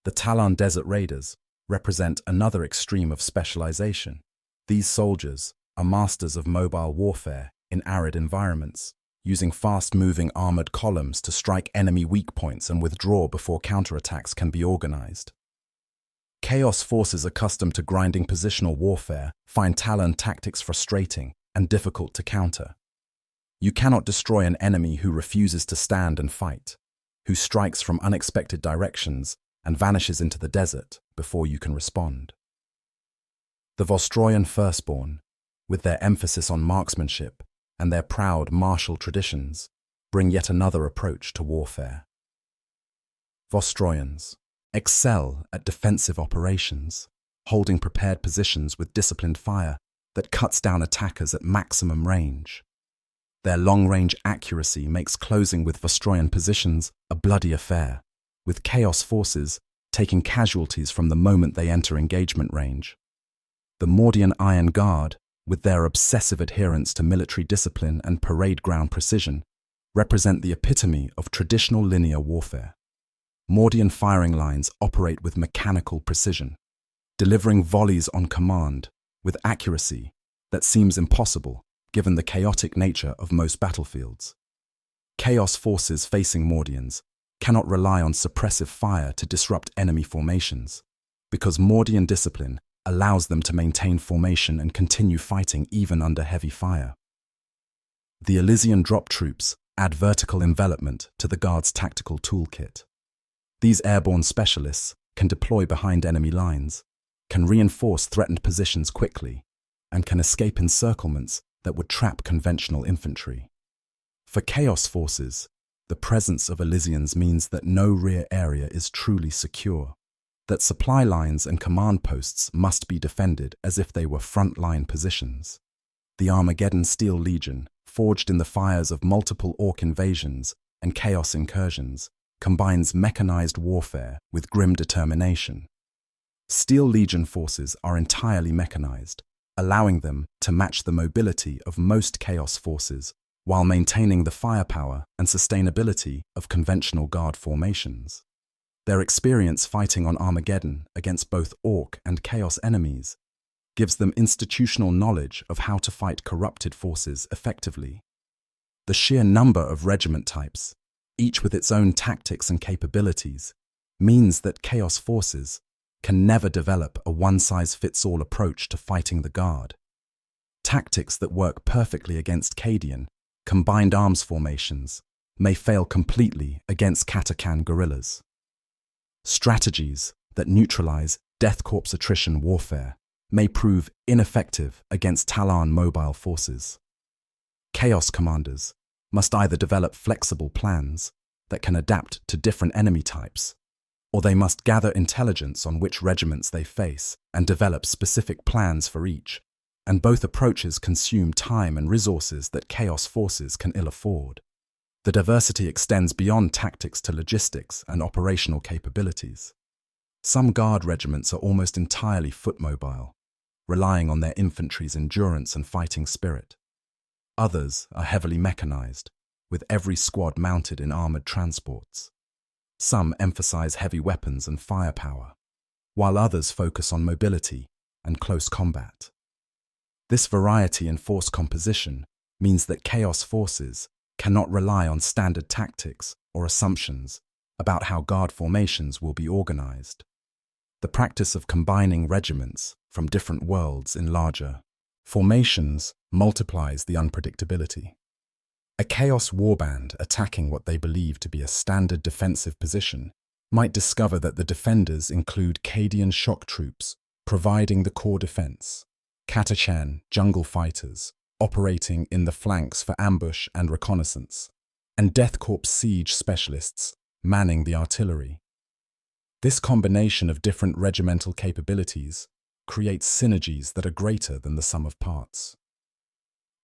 The Talon Desert Raiders represent another extreme of specialization. These soldiers are masters of mobile warfare in arid environments, using fast-moving armored columns to strike enemy weak points and withdraw before counterattacks can be organized. Chaos forces accustomed to grinding positional warfare find Talon tactics frustrating and difficult to counter. You cannot destroy an enemy who refuses to stand and fight, who strikes from unexpected directions and vanishes into the desert before you can respond. The Vostroyan Firstborn, with their emphasis on marksmanship and their proud martial traditions, bring yet another approach to warfare. Vostroyans excel at defensive operations, holding prepared positions with disciplined fire that cuts down attackers at maximum range. Their long-range accuracy makes closing with Vostroyan positions a bloody affair, with Chaos forces taking casualties from the moment they enter engagement range. The Mordian Iron Guard, with their obsessive adherence to military discipline and parade ground precision, represent the epitome of traditional linear warfare. Mordian firing lines operate with mechanical precision, delivering volleys on command with accuracy that seems impossible given the chaotic nature of most battlefields. Chaos forces facing Mordians cannot rely on suppressive fire to disrupt enemy formations, because Mordian discipline allows them to maintain formation and continue fighting even under heavy fire. The Elysian drop troops add vertical envelopment to the Guard's tactical toolkit. These airborne specialists can deploy behind enemy lines, can reinforce threatened positions quickly, and can escape encirclements that would trap conventional infantry. For Chaos forces, the presence of Elysians means that no rear area is truly secure, that supply lines and command posts must be defended as if they were front-line positions. The Armageddon Steel Legion, forged in the fires of multiple Orc invasions and Chaos incursions, combines mechanized warfare with grim determination. Steel Legion forces are entirely mechanized, allowing them to match the mobility of most Chaos forces while maintaining the firepower and sustainability of conventional Guard formations. Their experience fighting on Armageddon against both Orc and Chaos enemies gives them institutional knowledge of how to fight corrupted forces effectively. The sheer number of regiment types, each with its own tactics and capabilities, means that Chaos forces can never develop a one-size-fits-all approach to fighting the Guard. Tactics that work perfectly against Cadian, combined arms formations, may fail completely against Katakan guerrillas. Strategies that neutralize Death Corps attrition warfare may prove ineffective against Talon mobile forces. Chaos commanders must either develop flexible plans that can adapt to different enemy types, or they must gather intelligence on which regiments they face and develop specific plans for each, and both approaches consume time and resources that Chaos forces can ill afford. The diversity extends beyond tactics to logistics and operational capabilities. Some Guard regiments are almost entirely foot mobile, relying on their infantry's endurance and fighting spirit. Others are heavily mechanized, with every squad mounted in armored transports. Some emphasize heavy weapons and firepower, while others focus on mobility and close combat. This variety in force composition means that Chaos forces cannot rely on standard tactics or assumptions about how Guard formations will be organized. The practice of combining regiments from different worlds in larger formations multiplies the unpredictability. A Chaos warband attacking what they believe to be a standard defensive position might discover that the defenders include Cadian shock troops providing the core defense, Katachan jungle fighters operating in the flanks for ambush and reconnaissance, and Death Corps siege specialists manning the artillery. This combination of different regimental capabilities creates synergies that are greater than the sum of parts.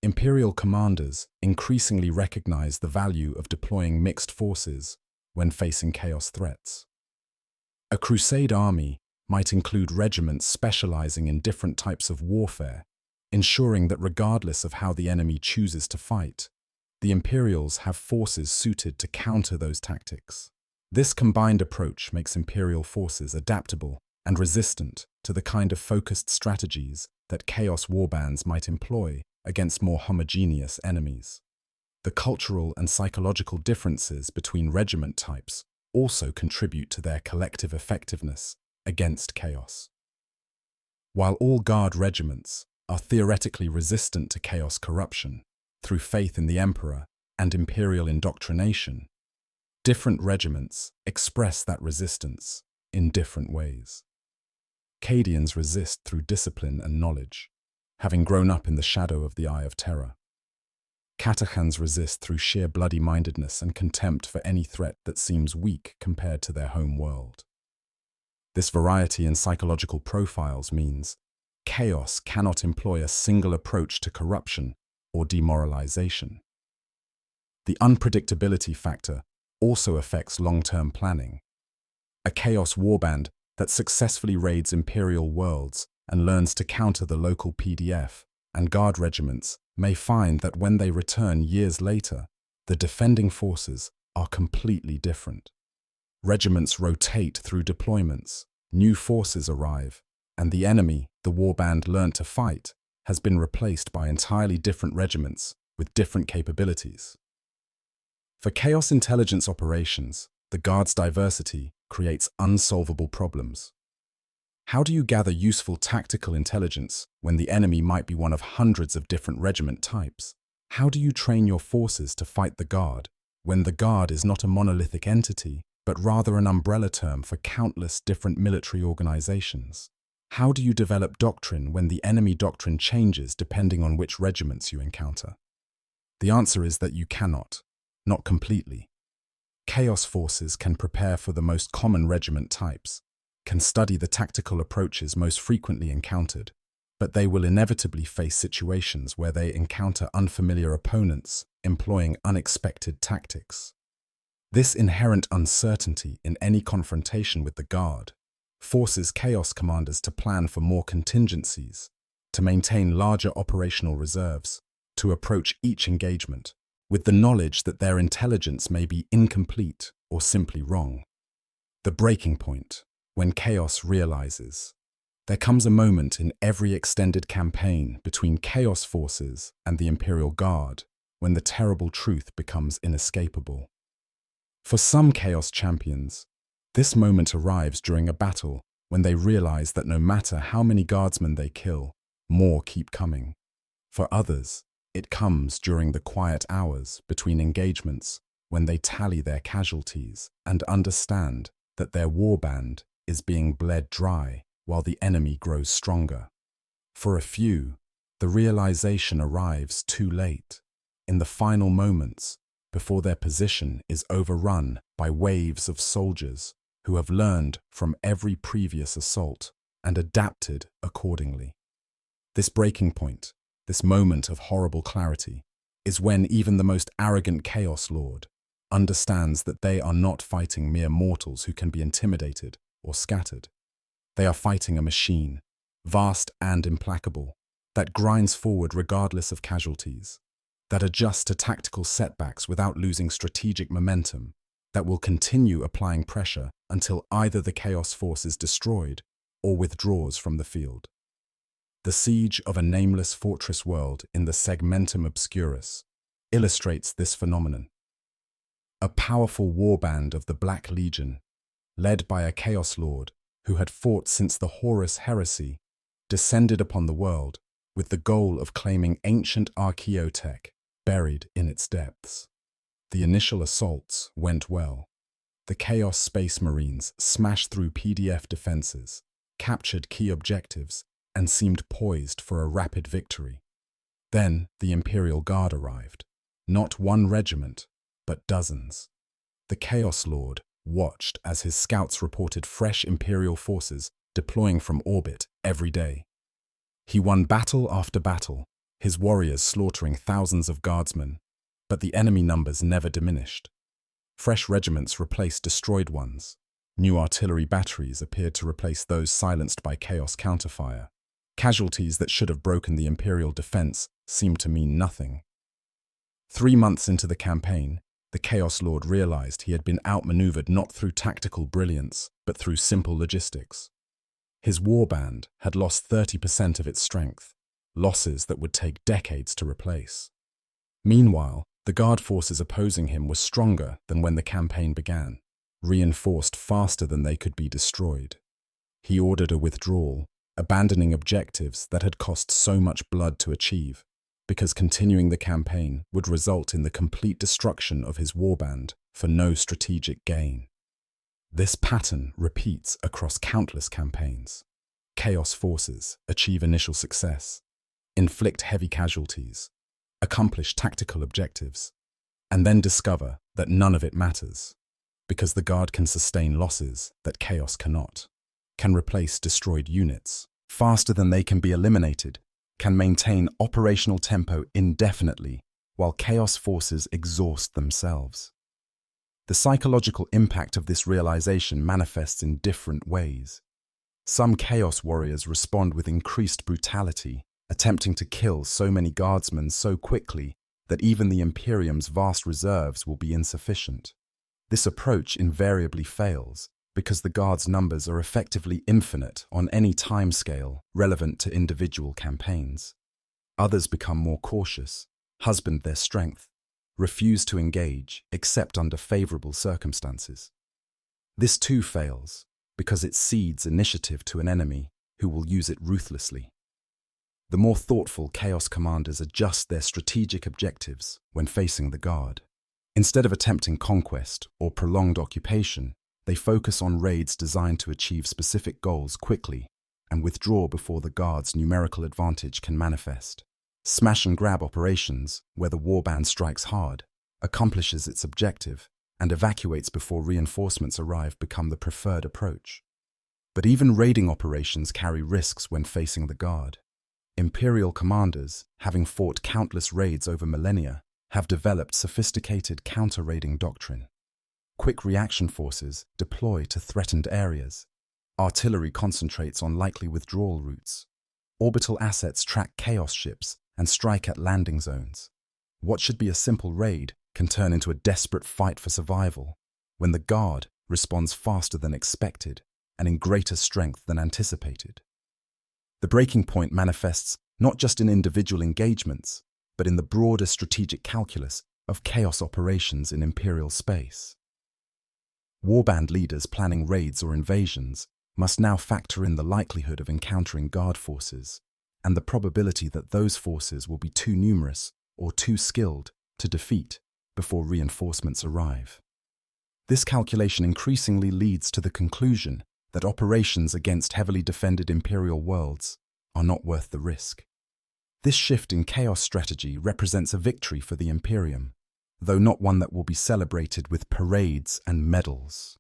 Imperial commanders increasingly recognize the value of deploying mixed forces when facing Chaos threats. A Crusade army might include regiments specializing in different types of warfare, ensuring that regardless of how the enemy chooses to fight, the Imperials have forces suited to counter those tactics. This combined approach makes Imperial forces adaptable and resistant to the kind of focused strategies that Chaos warbands might employ against more homogeneous enemies. The cultural and psychological differences between regiment types also contribute to their collective effectiveness against Chaos. While all Guard regiments are theoretically resistant to Chaos corruption through faith in the Emperor and Imperial indoctrination, different regiments express that resistance in different ways. Cadians resist through discipline and knowledge, having grown up in the shadow of the Eye of Terror. Katachans resist through sheer bloody-mindedness and contempt for any threat that seems weak compared to their home world. This variety in psychological profiles means Chaos cannot employ a single approach to corruption or demoralization. The unpredictability factor also affects long-term planning. A Chaos warband that successfully raids Imperial worlds and learns to counter the local PDF and Guard regiments may find that when they return years later, the defending forces are completely different. Regiments rotate through deployments, new forces arrive, and the enemy the warband learned to fight has been replaced by entirely different regiments with different capabilities. For Chaos intelligence operations, the Guard's diversity creates unsolvable problems. How do you gather useful tactical intelligence when the enemy might be one of hundreds of different regiment types? How do you train your forces to fight the Guard when the Guard is not a monolithic entity, but rather an umbrella term for countless different military organizations? How do you develop doctrine when the enemy doctrine changes depending on which regiments you encounter? The answer is that you cannot, not completely. Chaos forces can prepare for the most common regiment types, can study the tactical approaches most frequently encountered, but they will inevitably face situations where they encounter unfamiliar opponents employing unexpected tactics. This inherent uncertainty in any confrontation with the Guard forces Chaos commanders to plan for more contingencies, to maintain larger operational reserves, to approach each engagement with the knowledge that their intelligence may be incomplete or simply wrong. The breaking point, when Chaos realizes There comes a moment in every extended campaign between Chaos forces and the Imperial Guard when the terrible truth becomes inescapable. For some Chaos champions, this moment arrives during a battle when they realize that no matter how many guardsmen they kill, more keep coming. For others, it comes during the quiet hours between engagements when they tally their casualties and understand that their warband is being bled dry while the enemy grows stronger. For a few, the realization arrives too late, in the final moments, before their position is overrun by waves of soldiers who have learned from every previous assault and adapted accordingly. This breaking point, this moment of horrible clarity, is when even the most arrogant Chaos Lord understands that they are not fighting mere mortals who can be intimidated or scattered. They are fighting a machine, vast and implacable, that grinds forward regardless of casualties, that adjusts to tactical setbacks without losing strategic momentum, that will continue applying pressure until either the Chaos force is destroyed or withdraws from the field. The siege of a nameless fortress world in the Segmentum Obscurus illustrates this phenomenon. A powerful warband of the Black Legion, led by a Chaos Lord who had fought since the Horus heresy, descended upon the world with the goal of claiming ancient archaeotech buried in its depths. The initial assaults went well. The Chaos Space Marines smashed through PDF defenses, captured key objectives, and seemed poised for a rapid victory. Then the Imperial Guard arrived. Not one regiment, but dozens. The Chaos Lord watched as his scouts reported fresh Imperial forces deploying from orbit every day. He won battle after battle, his warriors slaughtering thousands of guardsmen, but the enemy numbers never diminished. Fresh regiments replaced destroyed ones. New artillery batteries appeared to replace those silenced by Chaos counterfire. Casualties that should have broken the Imperial defense seemed to mean nothing. 3 months into the campaign, the Chaos Lord realized he had been outmaneuvered not through tactical brilliance, but through simple logistics. His warband had lost 30% of its strength, losses that would take decades to replace. Meanwhile, the Guard forces opposing him were stronger than when the campaign began, reinforced faster than they could be destroyed. He ordered a withdrawal, abandoning objectives that had cost so much blood to achieve, because continuing the campaign would result in the complete destruction of his warband for no strategic gain. This pattern repeats across countless campaigns. Chaos forces achieve initial success, inflict heavy casualties, accomplish tactical objectives, and then discover that none of it matters, because the Guard can sustain losses that Chaos cannot, can replace destroyed units faster than they can be eliminated, can maintain operational tempo indefinitely while Chaos forces exhaust themselves. The psychological impact of this realization manifests in different ways. Some Chaos warriors respond with increased brutality, attempting to kill so many guardsmen so quickly that even the Imperium's vast reserves will be insufficient. This approach invariably fails because the Guard's numbers are effectively infinite on any timescale relevant to individual campaigns. Others become more cautious, husband their strength, refuse to engage except under favorable circumstances. This too fails because it cedes initiative to an enemy who will use it ruthlessly. The more thoughtful Chaos commanders adjust their strategic objectives when facing the Guard. Instead of attempting conquest or prolonged occupation, they focus on raids designed to achieve specific goals quickly and withdraw before the Guard's numerical advantage can manifest. Smash-and-grab operations, where the warband strikes hard, accomplishes its objective, and evacuates before reinforcements arrive become the preferred approach. But even raiding operations carry risks when facing the Guard. Imperial commanders, having fought countless raids over millennia, have developed sophisticated counter-raiding doctrine. Quick reaction forces deploy to threatened areas. Artillery concentrates on likely withdrawal routes. Orbital assets track Chaos ships and strike at landing zones. What should be a simple raid can turn into a desperate fight for survival when the Guard responds faster than expected and in greater strength than anticipated. The breaking point manifests not just in individual engagements, but in the broader strategic calculus of chaos operations in Imperial space. Warband leaders planning raids or invasions must now factor in the likelihood of encountering guard forces and the probability that those forces will be too numerous or too skilled to defeat before reinforcements arrive. This calculation increasingly leads to the conclusion that operations against heavily defended Imperial worlds are not worth the risk. This shift in chaos strategy represents a victory for the Imperium, though not one that will be celebrated with parades and medals.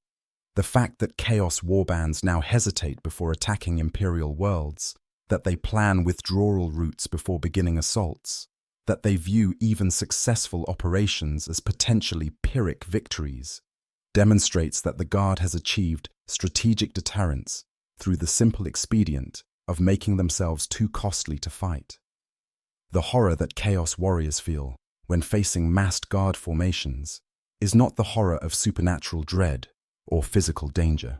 The fact that Chaos Warbands now hesitate before attacking Imperial worlds, that they plan withdrawal routes before beginning assaults, that they view even successful operations as potentially Pyrrhic victories, demonstrates that the Guard has achieved strategic deterrence through the simple expedient of making themselves too costly to fight. The horror that Chaos warriors feel when facing massed Guard formations is not the horror of supernatural dread or physical danger.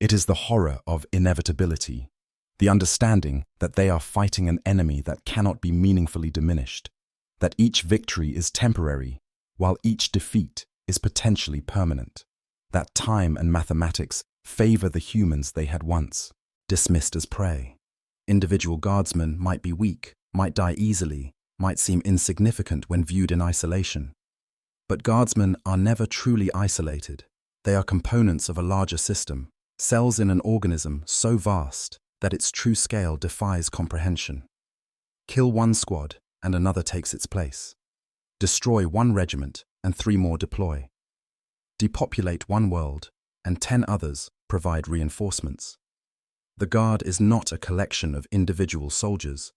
It is the horror of inevitability, the understanding that they are fighting an enemy that cannot be meaningfully diminished, that each victory is temporary, while each defeat is potentially permanent, that time and mathematics favor the humans they had once dismissed as prey. Individual guardsmen might be weak, might die easily, might seem insignificant when viewed in isolation. But guardsmen are never truly isolated. They are components of a larger system, cells in an organism so vast that its true scale defies comprehension. Kill one squad and another takes its place. Destroy one regiment and 3 more deploy. Depopulate one world and 10 others provide reinforcements. The Guard is not a collection of individual soldiers,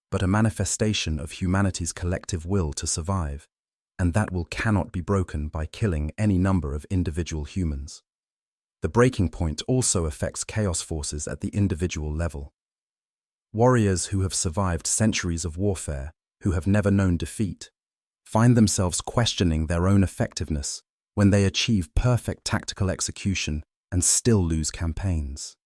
but a manifestation of humanity's collective will to survive, and that will cannot be broken by killing any number of individual humans. The breaking point also affects chaos forces at the individual level. Warriors who have survived centuries of warfare, who have never known defeat, find themselves questioning their own effectiveness when they achieve perfect tactical execution and still lose campaigns.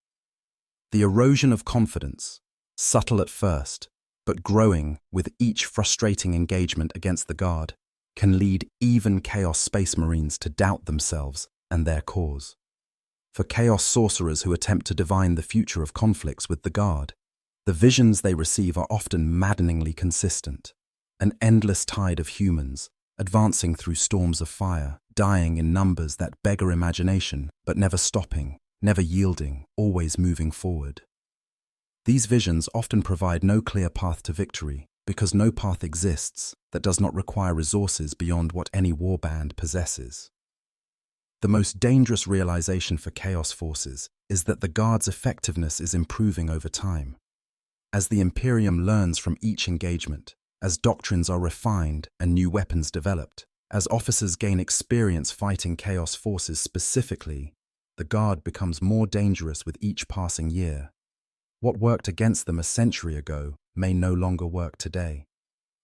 The erosion of confidence, subtle at first, but growing with each frustrating engagement against the Guard, can lead even Chaos Space Marines to doubt themselves and their cause. For Chaos Sorcerers who attempt to divine the future of conflicts with the Guard, the visions they receive are often maddeningly consistent. An endless tide of humans, advancing through storms of fire, dying in numbers that beggar imagination, but never stopping, never yielding, always moving forward. These visions often provide no clear path to victory, because no path exists that does not require resources beyond what any warband possesses. The most dangerous realization for Chaos forces is that the Guard's effectiveness is improving over time. As the Imperium learns from each engagement, as doctrines are refined and new weapons developed, as officers gain experience fighting Chaos forces specifically, the Guard becomes more dangerous with each passing year. What worked against them a century ago may no longer work today.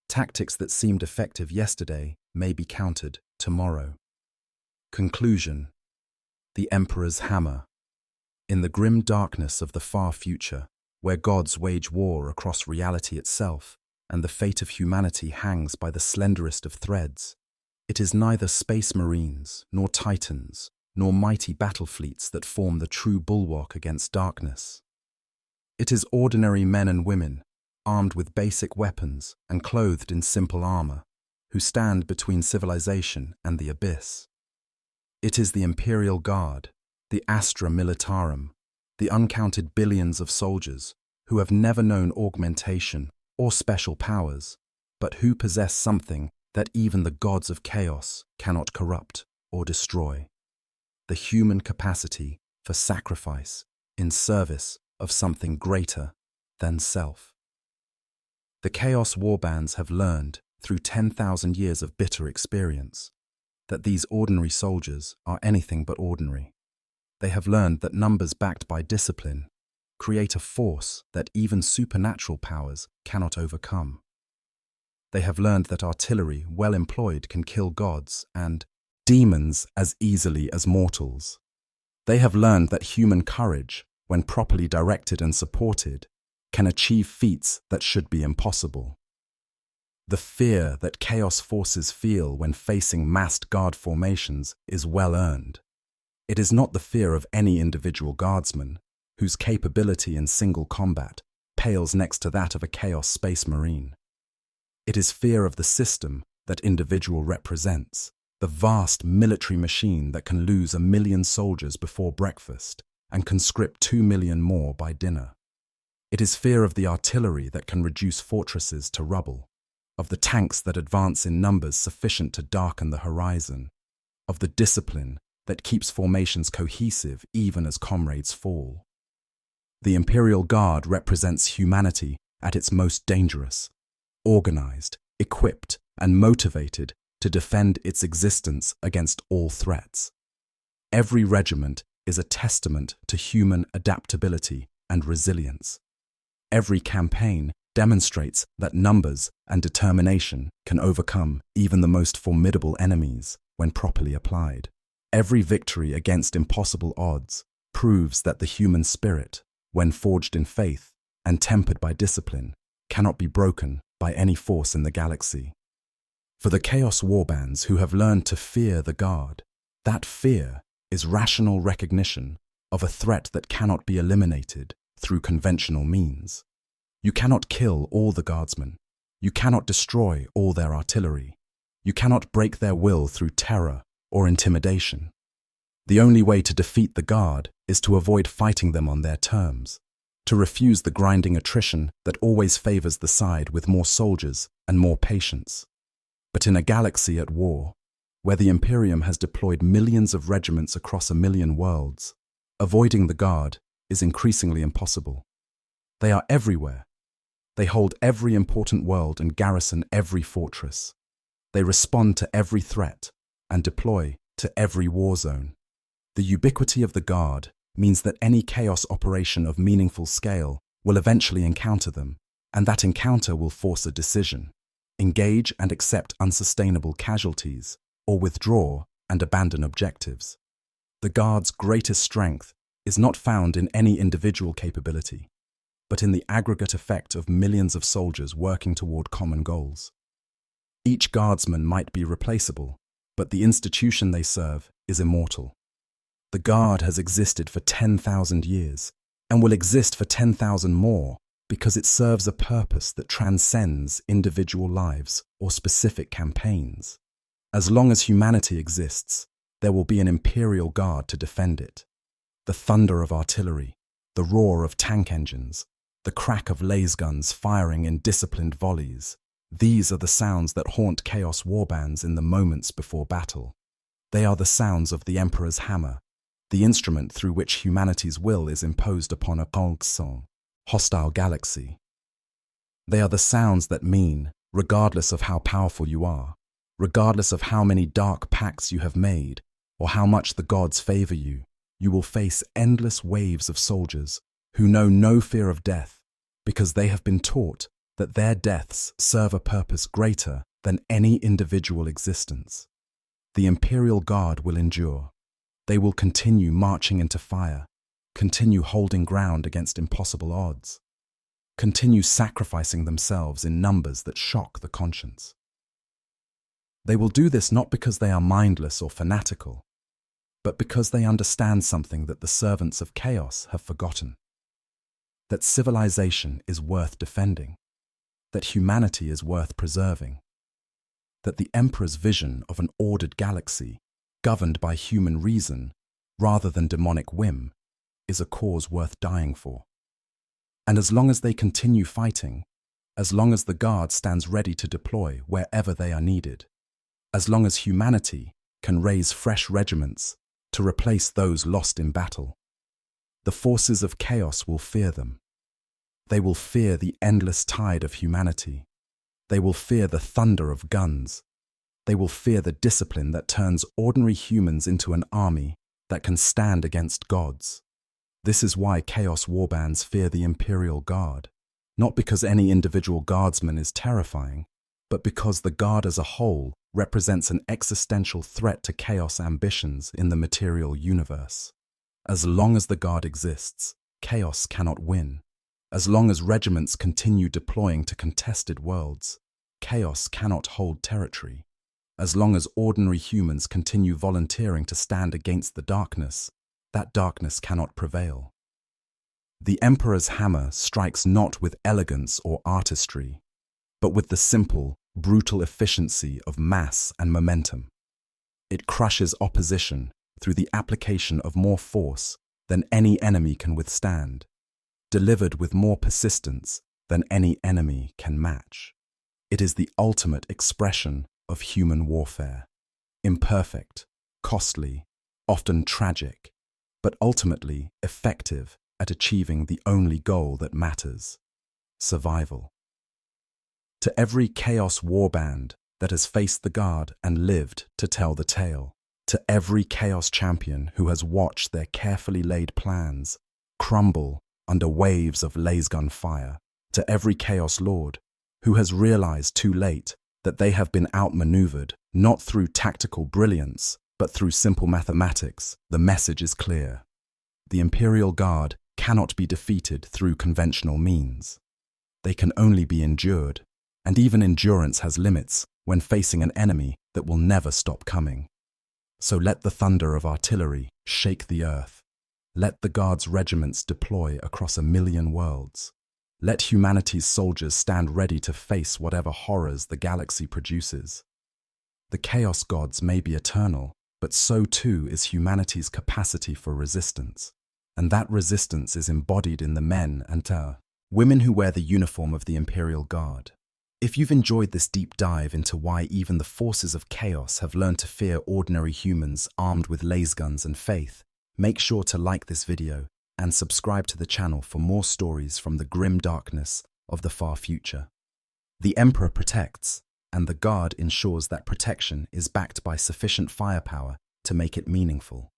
Tactics that seemed effective yesterday may be countered tomorrow. Conclusion: The Emperor's Hammer. In the grim darkness of the far future, where gods wage war across reality itself, and the fate of humanity hangs by the slenderest of threads, it is neither space marines, nor titans, nor mighty battle fleets that form the true bulwark against darkness. It is ordinary men and women, armed with basic weapons and clothed in simple armor, who stand between civilization and the abyss. It is the Imperial Guard, the Astra Militarum, the uncounted billions of soldiers who have never known augmentation or special powers, but who possess something that even the gods of chaos cannot corrupt or destroy: the human capacity for sacrifice in service of something greater than self. The Chaos Warbands have learned, through 10,000 years of bitter experience, that these ordinary soldiers are anything but ordinary. They have learned that numbers backed by discipline create a force that even supernatural powers cannot overcome. They have learned that artillery, well employed, can kill gods and demons as easily as mortals. They have learned that human courage, when properly directed and supported, can achieve feats that should be impossible. The fear that Chaos forces feel when facing massed guard formations is well earned. It is not the fear of any individual guardsman, whose capability in single combat pales next to that of a Chaos Space Marine. It is fear of the system that individual represents, the vast military machine that can lose 1 million soldiers before breakfast and conscript 2 million more by dinner. It is fear of the artillery that can reduce fortresses to rubble, of the tanks that advance in numbers sufficient to darken the horizon, of the discipline that keeps formations cohesive even as comrades fall. The Imperial Guard represents humanity at its most dangerous, organized, equipped, and motivated to defend its existence against all threats. Every regiment is a testament to human adaptability and resilience. Every campaign demonstrates that numbers and determination can overcome even the most formidable enemies when properly applied. Every victory against impossible odds proves that the human spirit, when forged in faith and tempered by discipline, cannot be broken by any force in the galaxy. For the Chaos Warbands who have learned to fear the Guard, that fear is rational recognition of a threat that cannot be eliminated through conventional means. You cannot kill all the guardsmen. You cannot destroy all their artillery. You cannot break their will through terror or intimidation. The only way to defeat the Guard is to avoid fighting them on their terms, to refuse the grinding attrition that always favors the side with more soldiers and more patience. But in a galaxy at war, where the Imperium has deployed millions of regiments across 1 million worlds, avoiding the Guard is increasingly impossible. They are everywhere. They hold every important world and garrison every fortress. They respond to every threat and deploy to every war zone. The ubiquity of the Guard means that any Chaos operation of meaningful scale will eventually encounter them, and that encounter will force a decision: engage and accept unsustainable casualties, or withdraw and abandon objectives. The Guard's greatest strength is not found in any individual capability, but in the aggregate effect of millions of soldiers working toward common goals. Each guardsman might be replaceable, but the institution they serve is immortal. The Guard has existed for 10,000 years and will exist for 10,000 more because it serves a purpose that transcends individual lives or specific campaigns. As long as humanity exists, there will be an Imperial Guard to defend it. The thunder of artillery, the roar of tank engines, the crack of laser guns firing in disciplined volleys. These are the sounds that haunt Chaos Warbands in the moments before battle. They are the sounds of the Emperor's hammer, the instrument through which humanity's will is imposed upon a hostile galaxy. They are the sounds that mean, regardless of how powerful you are, regardless of how many dark pacts you have made, or how much the gods favor you, you will face endless waves of soldiers who know no fear of death because they have been taught that their deaths serve a purpose greater than any individual existence. The Imperial Guard will endure. They will continue marching into fire, continue holding ground against impossible odds, continue sacrificing themselves in numbers that shock the conscience. They will do this not because they are mindless or fanatical, but because they understand something that the servants of chaos have forgotten: that civilization is worth defending, that humanity is worth preserving, that the Emperor's vision of an ordered galaxy, governed by human reason rather than demonic whim, is a cause worth dying for. And as long as they continue fighting, as long as the Guard stands ready to deploy wherever they are needed, as long as humanity can raise fresh regiments to replace those lost in battle, the forces of chaos will fear them. They will fear the endless tide of humanity. They will fear the thunder of guns. They will fear the discipline that turns ordinary humans into an army that can stand against gods. This is why Chaos Warbands fear the Imperial Guard, not because any individual guardsman is terrifying, but because the Guard as a whole represents an existential threat to chaos ambitions in the material universe. As long as the Guard exists, chaos cannot win. As long as regiments continue deploying to contested worlds, chaos cannot hold territory. As long as ordinary humans continue volunteering to stand against the darkness, that darkness cannot prevail. The Emperor's hammer strikes not with elegance or artistry, but with the simple, brutal efficiency of mass and momentum. It crushes opposition through the application of more force than any enemy can withstand, delivered with more persistence than any enemy can match. It is the ultimate expression of human warfare, imperfect, costly, often tragic, but ultimately effective at achieving the only goal that matters: survival. To every Chaos Warband that has faced the guard and lived to tell the tale, to every Chaos champion who has watched their carefully laid plans crumble under waves of lasgun fire, to every Chaos Lord who has realized too late that they have been outmaneuvered not through tactical brilliance, but through simple mathematics, the message is clear. The Imperial Guard cannot be defeated through conventional means. They can only be endured, and even endurance has limits when facing an enemy that will never stop coming. So let the thunder of artillery shake the earth. Let the Guard's regiments deploy across 1,000,000 worlds. Let humanity's soldiers stand ready to face whatever horrors the galaxy produces. The Chaos Gods may be eternal, but so too is humanity's capacity for resistance. And that resistance is embodied in the men and women who wear the uniform of the Imperial Guard. If you've enjoyed this deep dive into why even the forces of chaos have learned to fear ordinary humans armed with lasguns and faith, make sure to like this video and subscribe to the channel for more stories from the grim darkness of the far future. The Emperor protects, and the Guard ensures that protection is backed by sufficient firepower to make it meaningful.